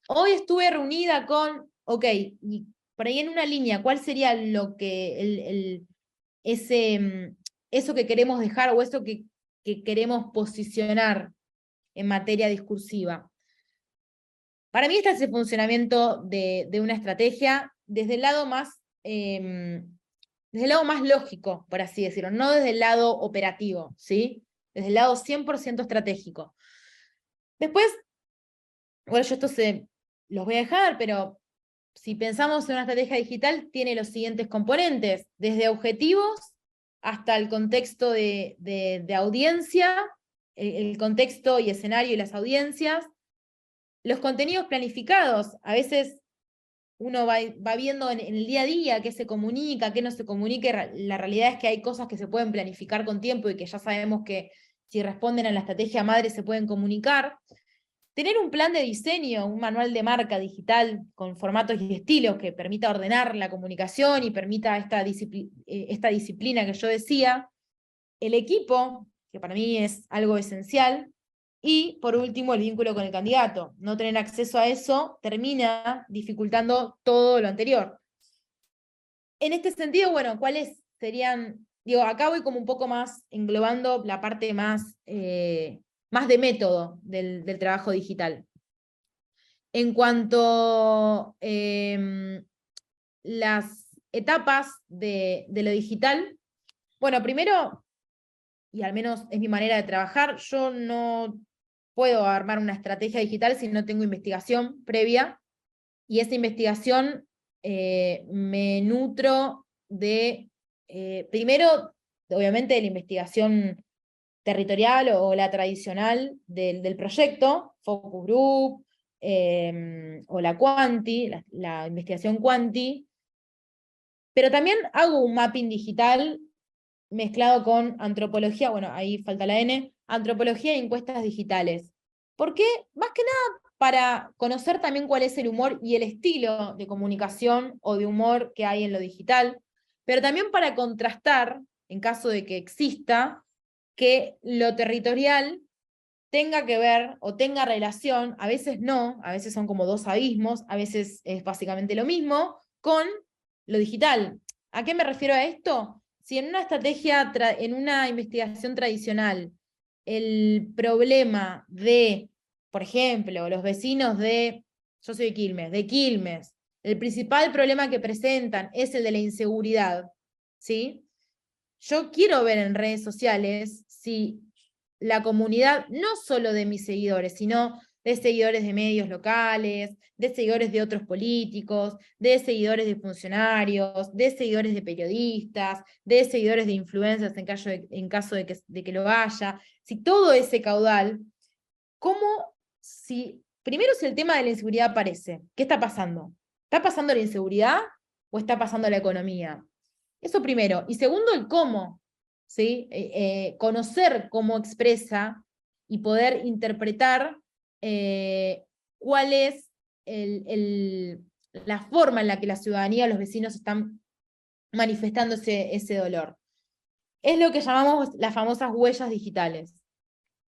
Hoy estuve reunida con, ok, y por ahí en una línea, ¿cuál sería lo que, eso que queremos dejar o eso que queremos posicionar en materia discursiva? Para mí este es el funcionamiento de una estrategia desde el lado más lógico, por así decirlo, no desde el lado operativo, ¿sí? Desde el lado 100% estratégico. Después, bueno, yo esto los voy a dejar, pero si pensamos en una estrategia digital, tiene los siguientes componentes, desde objetivos hasta el contexto de audiencia, el contexto y escenario y las audiencias, los contenidos planificados. A veces uno va viendo en el día a día qué se comunica, qué no se comunica, la realidad es que hay cosas que se pueden planificar con tiempo y que ya sabemos que si responden a la estrategia madre se pueden comunicar. Tener un plan de diseño, un manual de marca digital con formatos y estilos que permita ordenar la comunicación y permita esta disciplina que yo decía. El equipo, que para mí es algo esencial. Y, por último, el vínculo con el candidato. No tener acceso a eso termina dificultando todo lo anterior. En este sentido, bueno, ¿cuáles serían? Digo, acá voy como un poco más englobando la parte más de método del trabajo digital. En cuanto las etapas de lo digital, bueno, primero, y al menos es mi manera de trabajar, yo no puedo armar una estrategia digital si no tengo investigación previa, y esa investigación me nutro primero, obviamente, de la investigación territorial o la tradicional del proyecto, focus group, o la Quanti, la investigación Quanti, pero también hago un mapping digital mezclado con antropología, bueno, ahí falta la N, antropología y encuestas digitales. ¿Por qué? Más que nada para conocer también cuál es el humor y el estilo de comunicación o de humor que hay en lo digital, pero también para contrastar, en caso de que exista, que lo territorial tenga que ver o tenga relación, a veces no, a veces son como dos abismos, a veces es básicamente lo mismo, con lo digital. ¿A qué me refiero a esto? Si en una estrategia, en una investigación tradicional, el problema de, por ejemplo, los vecinos yo soy de Quilmes, el principal problema que presentan es el de la inseguridad, ¿sí? Yo quiero ver en redes sociales si la comunidad, no solo de mis seguidores, sino de seguidores de medios locales, de seguidores de otros políticos, de seguidores de funcionarios, de seguidores de periodistas, de seguidores de influencers en caso de que lo haya. Si todo ese caudal, primero si el tema de la inseguridad aparece, ¿qué está pasando? ¿Está pasando la inseguridad o está pasando la economía? Eso primero. Y segundo, el cómo. ¿sí? Conocer cómo expresa y poder interpretar cuál es la forma en la que la ciudadanía, los vecinos están manifestando ese dolor. Es lo que llamamos las famosas huellas digitales.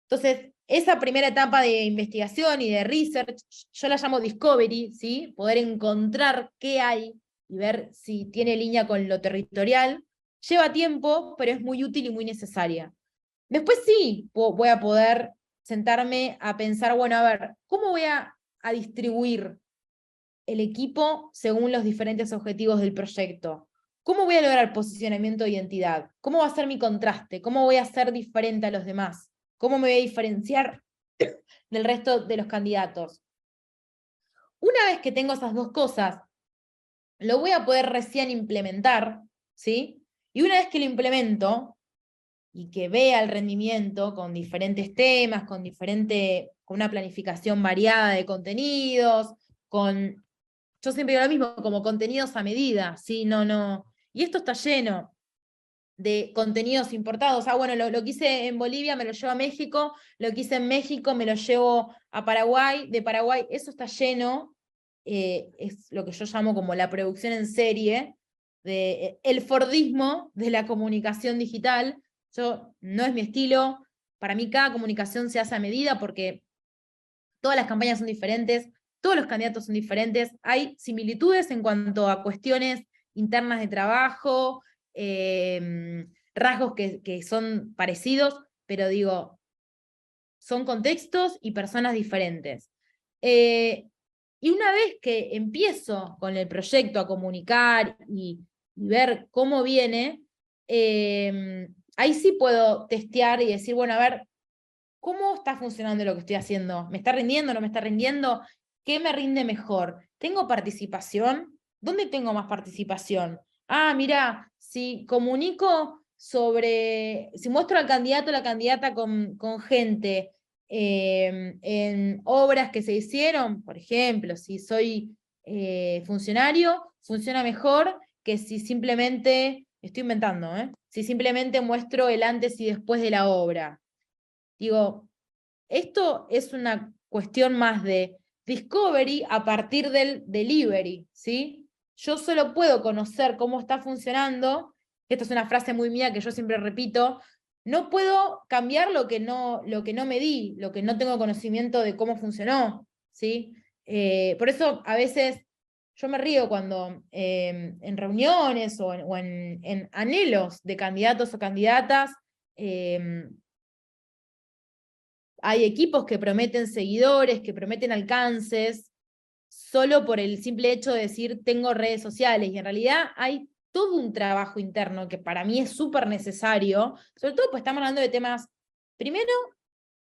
Entonces, esa primera etapa de investigación y de research, yo la llamo discovery, ¿sí? Poder encontrar qué hay y ver si tiene línea con lo territorial. Lleva tiempo, pero es muy útil y muy necesaria. Después sí, voy a poder sentarme a pensar, bueno, a ver, ¿cómo voy a distribuir el equipo según los diferentes objetivos del proyecto? ¿Cómo voy a lograr posicionamiento de identidad? ¿Cómo va a ser mi contraste? ¿Cómo voy a ser diferente a los demás? ¿Cómo me voy a diferenciar del resto de los candidatos? Una vez que tengo esas dos cosas, lo voy a poder recién implementar, ¿sí? Y una vez que lo implemento, y que vea el rendimiento con diferentes temas, con una planificación variada de contenidos, yo siempre digo lo mismo, como contenidos a medida, ¿sí? No. Y esto está lleno de contenidos importados. Bueno, lo que hice en Bolivia me lo llevo a México, lo que hice en México me lo llevo a Paraguay, de Paraguay, eso está lleno, es lo que yo llamo como la producción en serie, el fordismo de la comunicación digital. No es mi estilo, para mí cada comunicación se hace a medida porque todas las campañas son diferentes, todos los candidatos son diferentes, hay similitudes en cuanto a cuestiones internas de trabajo, rasgos que son parecidos, pero digo, son contextos y personas diferentes. Y una vez que empiezo con el proyecto a comunicar y ver cómo viene, ahí sí puedo testear y decir, bueno, a ver, ¿cómo está funcionando lo que estoy haciendo? ¿Me está rindiendo? ¿No me está rindiendo? ¿Qué me rinde mejor? ¿Tengo participación? ¿Dónde tengo más participación? Mira, si comunico si muestro al candidato o la candidata con gente en obras que se hicieron, por ejemplo, si soy funcionario, funciona mejor que si simplemente, estoy inventando, si simplemente muestro el antes y después de la obra. Digo, esto es una cuestión más de discovery a partir del delivery, ¿sí? Yo solo puedo conocer cómo está funcionando, esta es una frase muy mía que yo siempre repito, no puedo cambiar lo que no medí, lo que no tengo conocimiento de cómo funcionó, ¿sí? Por eso a veces yo me río cuando en reuniones o en anhelos de candidatos o candidatas, hay equipos que prometen seguidores, que prometen alcances, solo por el simple hecho de decir tengo redes sociales, y en realidad hay todo un trabajo interno que para mí es súper necesario, sobre todo pues estamos hablando de temas, primero,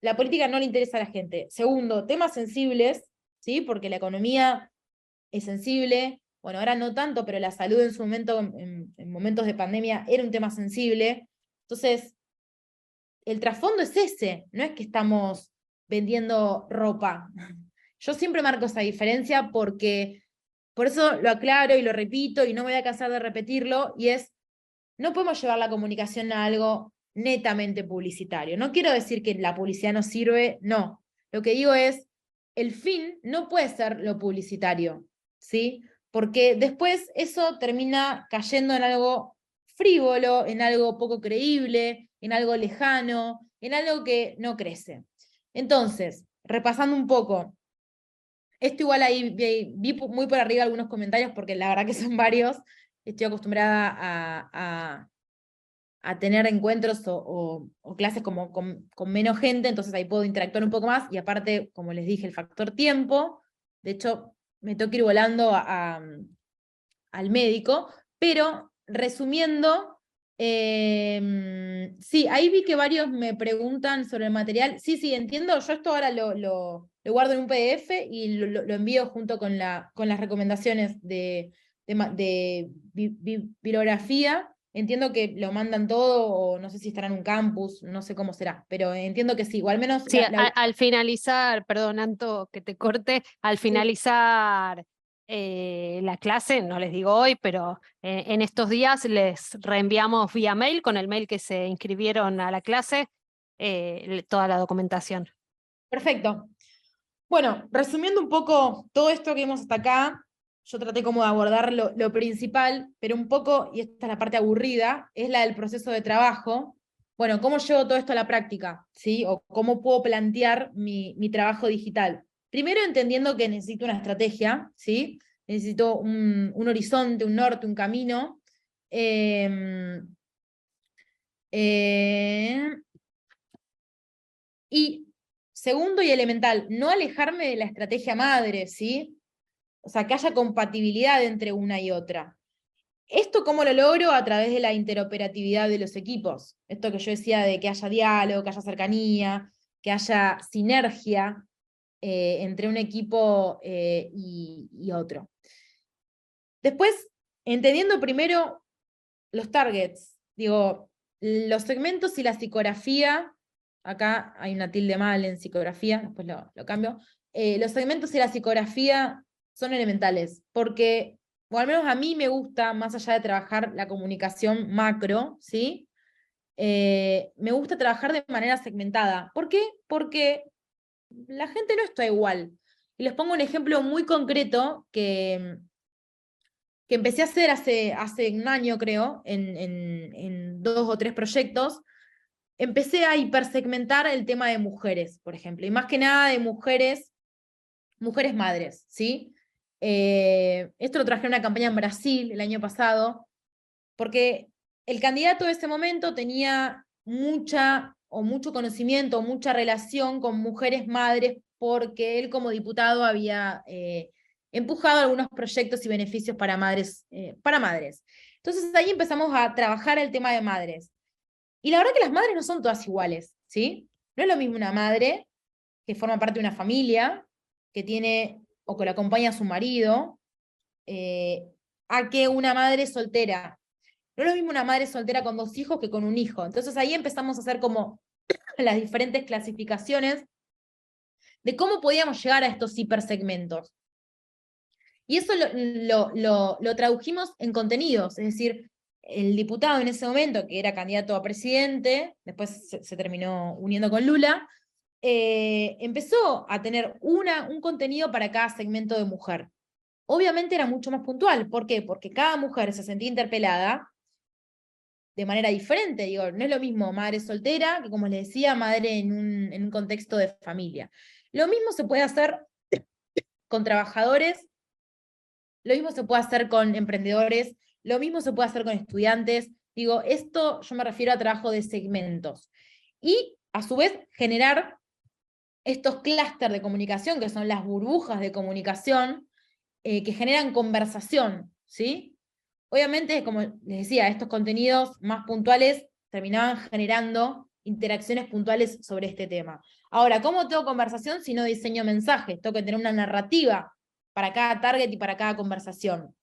la política no le interesa a la gente, segundo, temas sensibles, ¿sí? Porque la economía es sensible, bueno, ahora no tanto, pero la salud en su momento, en momentos de pandemia, era un tema sensible, entonces el trasfondo es ese, no es que estamos vendiendo ropa. Yo siempre marco esa diferencia porque, por eso lo aclaro y lo repito y no me voy a cansar de repetirlo, y es, no podemos llevar la comunicación a algo netamente publicitario. No quiero decir que la publicidad no sirve, no. Lo que digo es, el fin no puede ser lo publicitario, ¿sí? Porque después eso termina cayendo en algo frívolo, en algo poco creíble, en algo lejano, en algo que no crece. Entonces, repasando un poco, esto igual ahí vi muy por arriba algunos comentarios porque la verdad que son varios, estoy acostumbrada a tener encuentros o clases como con menos gente, entonces ahí puedo interactuar un poco más, y aparte, como les dije, el factor tiempo, de hecho, me tengo que ir volando al médico, pero resumiendo, sí, ahí vi que varios me preguntan sobre el material, sí, entiendo, yo esto ahora lo guardo en un PDF y lo envío junto con las recomendaciones de bibliografía. Entiendo que lo mandan todo, o no sé si estará en un campus, no sé cómo será, pero entiendo que sí, o al menos... Sí, al finalizar, perdón, Anto, que te corte, al finalizar la clase, no les digo hoy, pero en estos días les reenviamos vía mail, con el mail que se inscribieron a la clase, toda la documentación. Perfecto. Bueno, resumiendo un poco todo esto que vimos hasta acá, yo traté como de abordar lo principal, pero un poco, y esta es la parte aburrida, es la del proceso de trabajo. Bueno, ¿cómo llevo todo esto a la práctica? ¿Sí? O cómo puedo plantear mi trabajo digital. Primero entendiendo que necesito una estrategia, ¿sí? Necesito un horizonte, un norte, un camino. Y segundo y elemental, no alejarme de la estrategia madre, ¿sí? O sea, que haya compatibilidad entre una y otra. ¿Esto cómo lo logro? A través de la interoperatividad de los equipos. Esto que yo decía de que haya diálogo, que haya cercanía, que haya sinergia entre un equipo y otro. Después, entendiendo primero los targets, digo, los segmentos y la psicografía, acá hay una tilde mal en psicografía, después lo cambio, los segmentos y la psicografía son elementales, porque, o al menos a mí me gusta, más allá de trabajar la comunicación macro, ¿sí? Me gusta trabajar de manera segmentada. ¿Por qué? Porque la gente no está igual. Y les pongo un ejemplo muy concreto que empecé a hacer hace un año, creo, en 2 o 3 proyectos. Empecé a hipersegmentar el tema de mujeres, por ejemplo, y más que nada de mujeres madres, ¿sí? Esto lo traje en una campaña en Brasil el año pasado, porque el candidato de ese momento tenía mucho conocimiento, mucha relación con mujeres madres, porque él como diputado había empujado algunos proyectos y beneficios para madres. Entonces ahí empezamos a trabajar el tema de madres. Y la verdad que las madres no son todas iguales, ¿sí? No es lo mismo una madre que forma parte de una familia, que tiene o que la acompaña a su marido, a que una madre soltera. No es lo mismo una madre soltera con 2 hijos que con un hijo. Entonces ahí empezamos a hacer como las diferentes clasificaciones de cómo podíamos llegar a estos hipersegmentos. Y eso lo tradujimos en contenidos, es decir, el diputado en ese momento, que era candidato a presidente, después se terminó uniendo con Lula, empezó a tener un contenido para cada segmento de mujer. Obviamente era mucho más puntual. ¿Por qué? Porque cada mujer se sentía interpelada de manera diferente. Digo, no es lo mismo madre soltera que, como les decía, madre en un contexto de familia. Lo mismo se puede hacer con trabajadores, lo mismo se puede hacer con emprendedores, lo mismo se puede hacer con estudiantes. Digo, esto yo me refiero a trabajo de segmentos. Y, a su vez, generar estos clústeres de comunicación, que son las burbujas de comunicación, que generan conversación, ¿sí? Obviamente, como les decía, estos contenidos más puntuales terminaban generando interacciones puntuales sobre este tema. Ahora, ¿cómo tengo conversación si no diseño mensajes? Tengo que tener una narrativa para cada target y para cada conversación.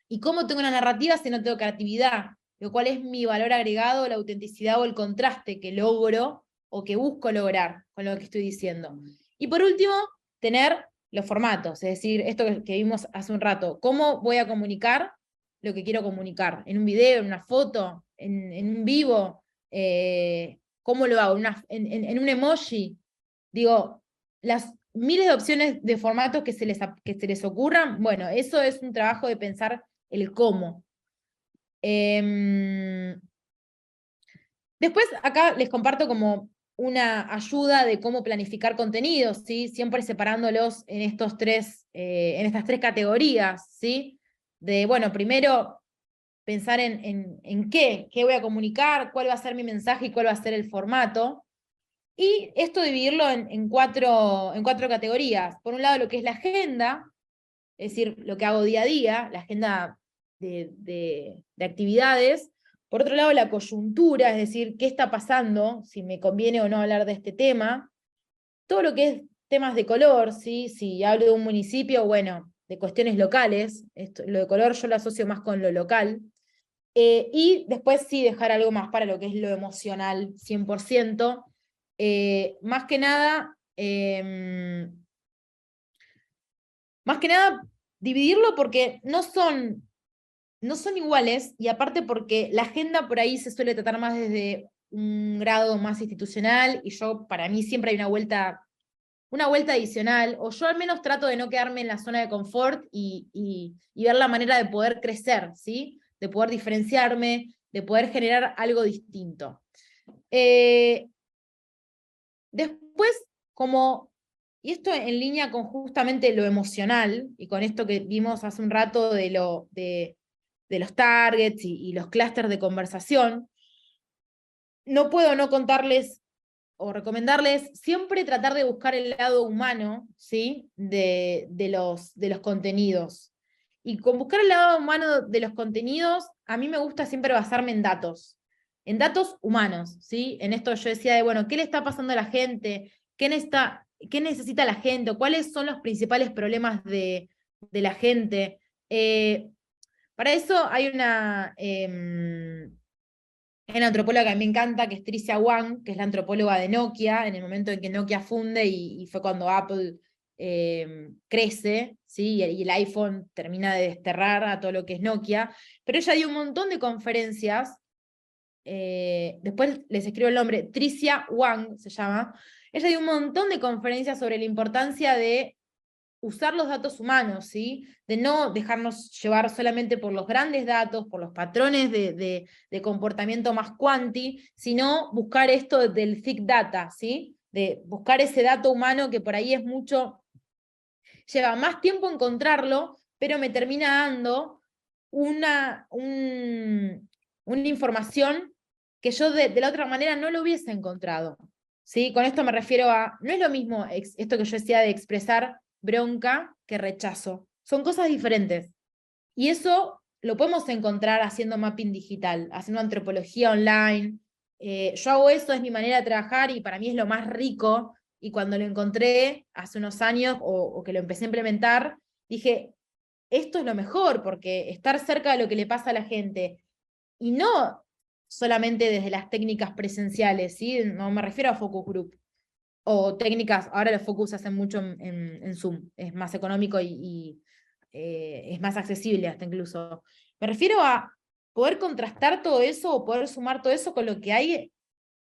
¿Y cómo tengo una narrativa si no tengo creatividad? ¿Cuál es mi valor agregado, la autenticidad o el contraste que logro o que busco lograr con lo que estoy diciendo? Y por último, tener los formatos, es decir, esto que vimos hace un rato, ¿cómo voy a comunicar lo que quiero comunicar? ¿En un video, en una foto, en un vivo? ¿Cómo lo hago? ¿En un emoji? Digo, las miles de opciones de formatos que se les ocurran, bueno, eso es un trabajo de pensar el cómo. Después acá les comparto como una ayuda de cómo planificar contenidos, ¿sí? Siempre separándolos en estas 3 categorías, ¿sí? De, bueno, primero pensar en qué voy a comunicar, cuál va a ser mi mensaje y cuál va a ser el formato. Y esto dividirlo en 4 categorías. Por un lado, lo que es la agenda, es decir, lo que hago día a día, la agenda de actividades. Por otro lado, la coyuntura, es decir, qué está pasando, si me conviene o no hablar de este tema. Todo lo que es temas de color, ¿sí? Si hablo de un municipio, bueno, de cuestiones locales, lo de color yo lo asocio más con lo local. Y después sí dejar algo más para lo que es lo emocional, 100%. Más que nada, dividirlo porque no son iguales, y aparte porque la agenda por ahí se suele tratar más desde un grado más institucional, y para mí siempre hay una vuelta adicional, o yo al menos trato de no quedarme en la zona de confort y ver la manera de poder crecer, ¿sí? De poder diferenciarme, de poder generar algo distinto. Después, y esto en línea con justamente lo emocional, y con esto que vimos hace un rato de los targets y los clústeres de conversación, no puedo no contarles o recomendarles siempre tratar de buscar el lado humano, ¿sí? de los contenidos. Y con buscar el lado humano de los contenidos, a mí me gusta siempre basarme en datos humanos, ¿sí? En esto yo decía de, bueno, ¿qué le está pasando a la gente? ¿Qué necesita la gente? ¿O cuáles son los principales problemas de la gente? Para eso hay una antropóloga que me encanta, que es Tricia Wang, que es la antropóloga de Nokia, en el momento en que Nokia funde, y fue cuando Apple crece, ¿sí? y el iPhone termina de desterrar a todo lo que es Nokia, pero ella dio un montón de conferencias, después les escribo el nombre, Tricia Wang se llama, ella dio un montón de conferencias sobre la importancia de usar los datos humanos, ¿sí? De no dejarnos llevar solamente por los grandes datos, por los patrones de comportamiento más cuanti, sino buscar esto del thick data, ¿sí? De buscar ese dato humano que por ahí es lleva más tiempo encontrarlo, pero me termina dando una información que yo de la otra manera no lo hubiese encontrado, ¿sí? Con esto me refiero a, no es lo mismo esto que yo decía de expresar bronca que rechazo. Son cosas diferentes. Y eso lo podemos encontrar haciendo mapping digital, haciendo antropología online. Yo hago eso, es mi manera de trabajar, y para mí es lo más rico. Y cuando lo encontré hace unos años, o que lo empecé a implementar, dije, esto es lo mejor, porque estar cerca de lo que le pasa a la gente, y no solamente desde las técnicas presenciales, ¿sí? No me refiero a focus group, o técnicas, ahora los focus se hacen mucho en Zoom, es más económico y es más accesible hasta incluso. Me refiero a poder contrastar todo eso, o poder sumar todo eso con lo que hay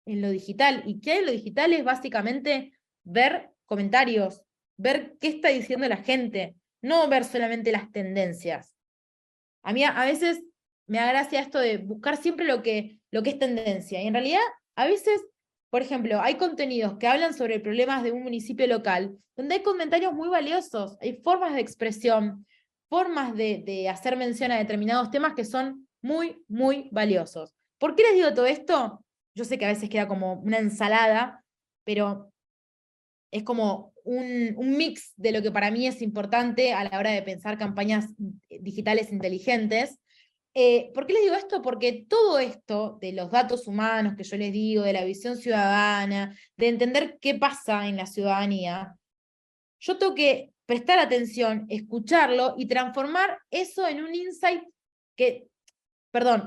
en lo digital. Y qué hay en lo digital es básicamente ver comentarios, ver qué está diciendo la gente, no ver solamente las tendencias. A mí a veces me da gracia esto de buscar siempre lo que es tendencia, y en realidad a veces, por ejemplo, hay contenidos que hablan sobre problemas de un municipio local, donde hay comentarios muy valiosos, hay formas de expresión, formas de hacer mención a determinados temas que son muy, muy valiosos. ¿Por qué les digo todo esto? Yo sé que a veces queda como una ensalada, pero es como un mix de lo que para mí es importante a la hora de pensar campañas digitales inteligentes. ¿Por qué les digo esto? Porque todo esto de los datos humanos que yo les digo, de la visión ciudadana, de entender qué pasa en la ciudadanía, yo tengo que prestar atención, escucharlo y transformar eso en un insight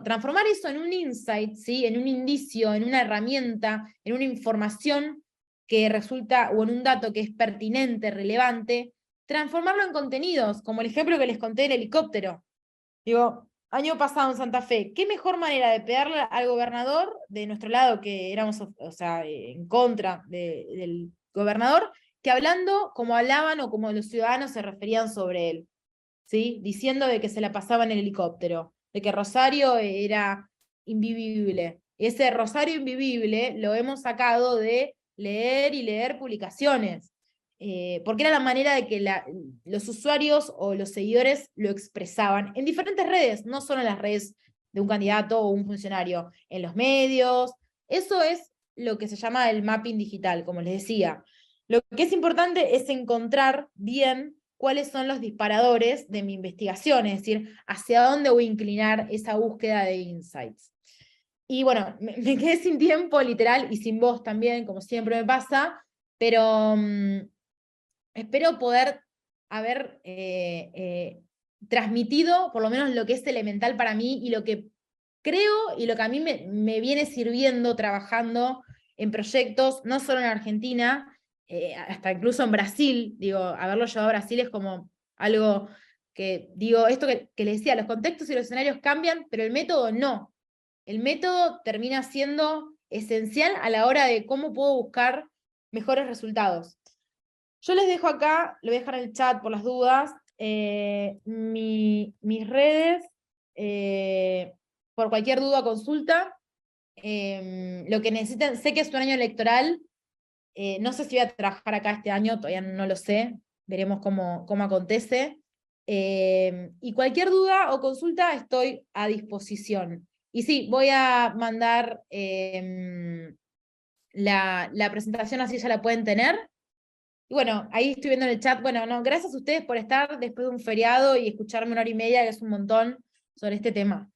transformar eso en un insight, ¿sí? En un indicio, en una herramienta, en una información que resulta, o en un dato que es pertinente, relevante, transformarlo en contenidos, como el ejemplo que les conté del helicóptero. Digo, año pasado en Santa Fe, ¿qué mejor manera de pegarle al gobernador de nuestro lado, que éramos, o sea, en contra del gobernador, que hablando como hablaban o como los ciudadanos se referían sobre él, ¿sí? Diciendo de que se la pasaba en el helicóptero, de que Rosario era invivible. Ese Rosario invivible lo hemos sacado de leer y leer publicaciones, porque era la manera de que los usuarios o los seguidores lo expresaban en diferentes redes, no solo en las redes de un candidato o un funcionario, en los medios. Eso es lo que se llama el mapping digital, como les decía. Lo que es importante es encontrar bien cuáles son los disparadores de mi investigación, es decir, hacia dónde voy a inclinar esa búsqueda de insights. Y bueno, me quedé sin tiempo, literal, y sin voz también, como siempre me pasa, pero espero poder haber transmitido por lo menos lo que es elemental para mí, y lo que creo, y lo que a mí me viene sirviendo trabajando en proyectos, no solo en Argentina, hasta incluso en Brasil. Digo, haberlo llevado a Brasil es como algo que digo, esto que les decía, los contextos y los escenarios cambian, pero el método no. El método termina siendo esencial a la hora de cómo puedo buscar mejores resultados. Yo les dejo acá, lo voy a dejar en el chat por las dudas, mis redes, por cualquier duda o consulta, lo que necesiten, sé que es un año electoral, no sé si voy a trabajar acá este año, todavía no lo sé, veremos cómo acontece, y cualquier duda o consulta estoy a disposición. Y sí, voy a mandar la presentación, así ya la pueden tener. Y bueno, ahí estoy viendo en el chat, bueno, no, gracias a ustedes por estar después de un feriado y escucharme 1 hora y media, que es un montón, sobre este tema.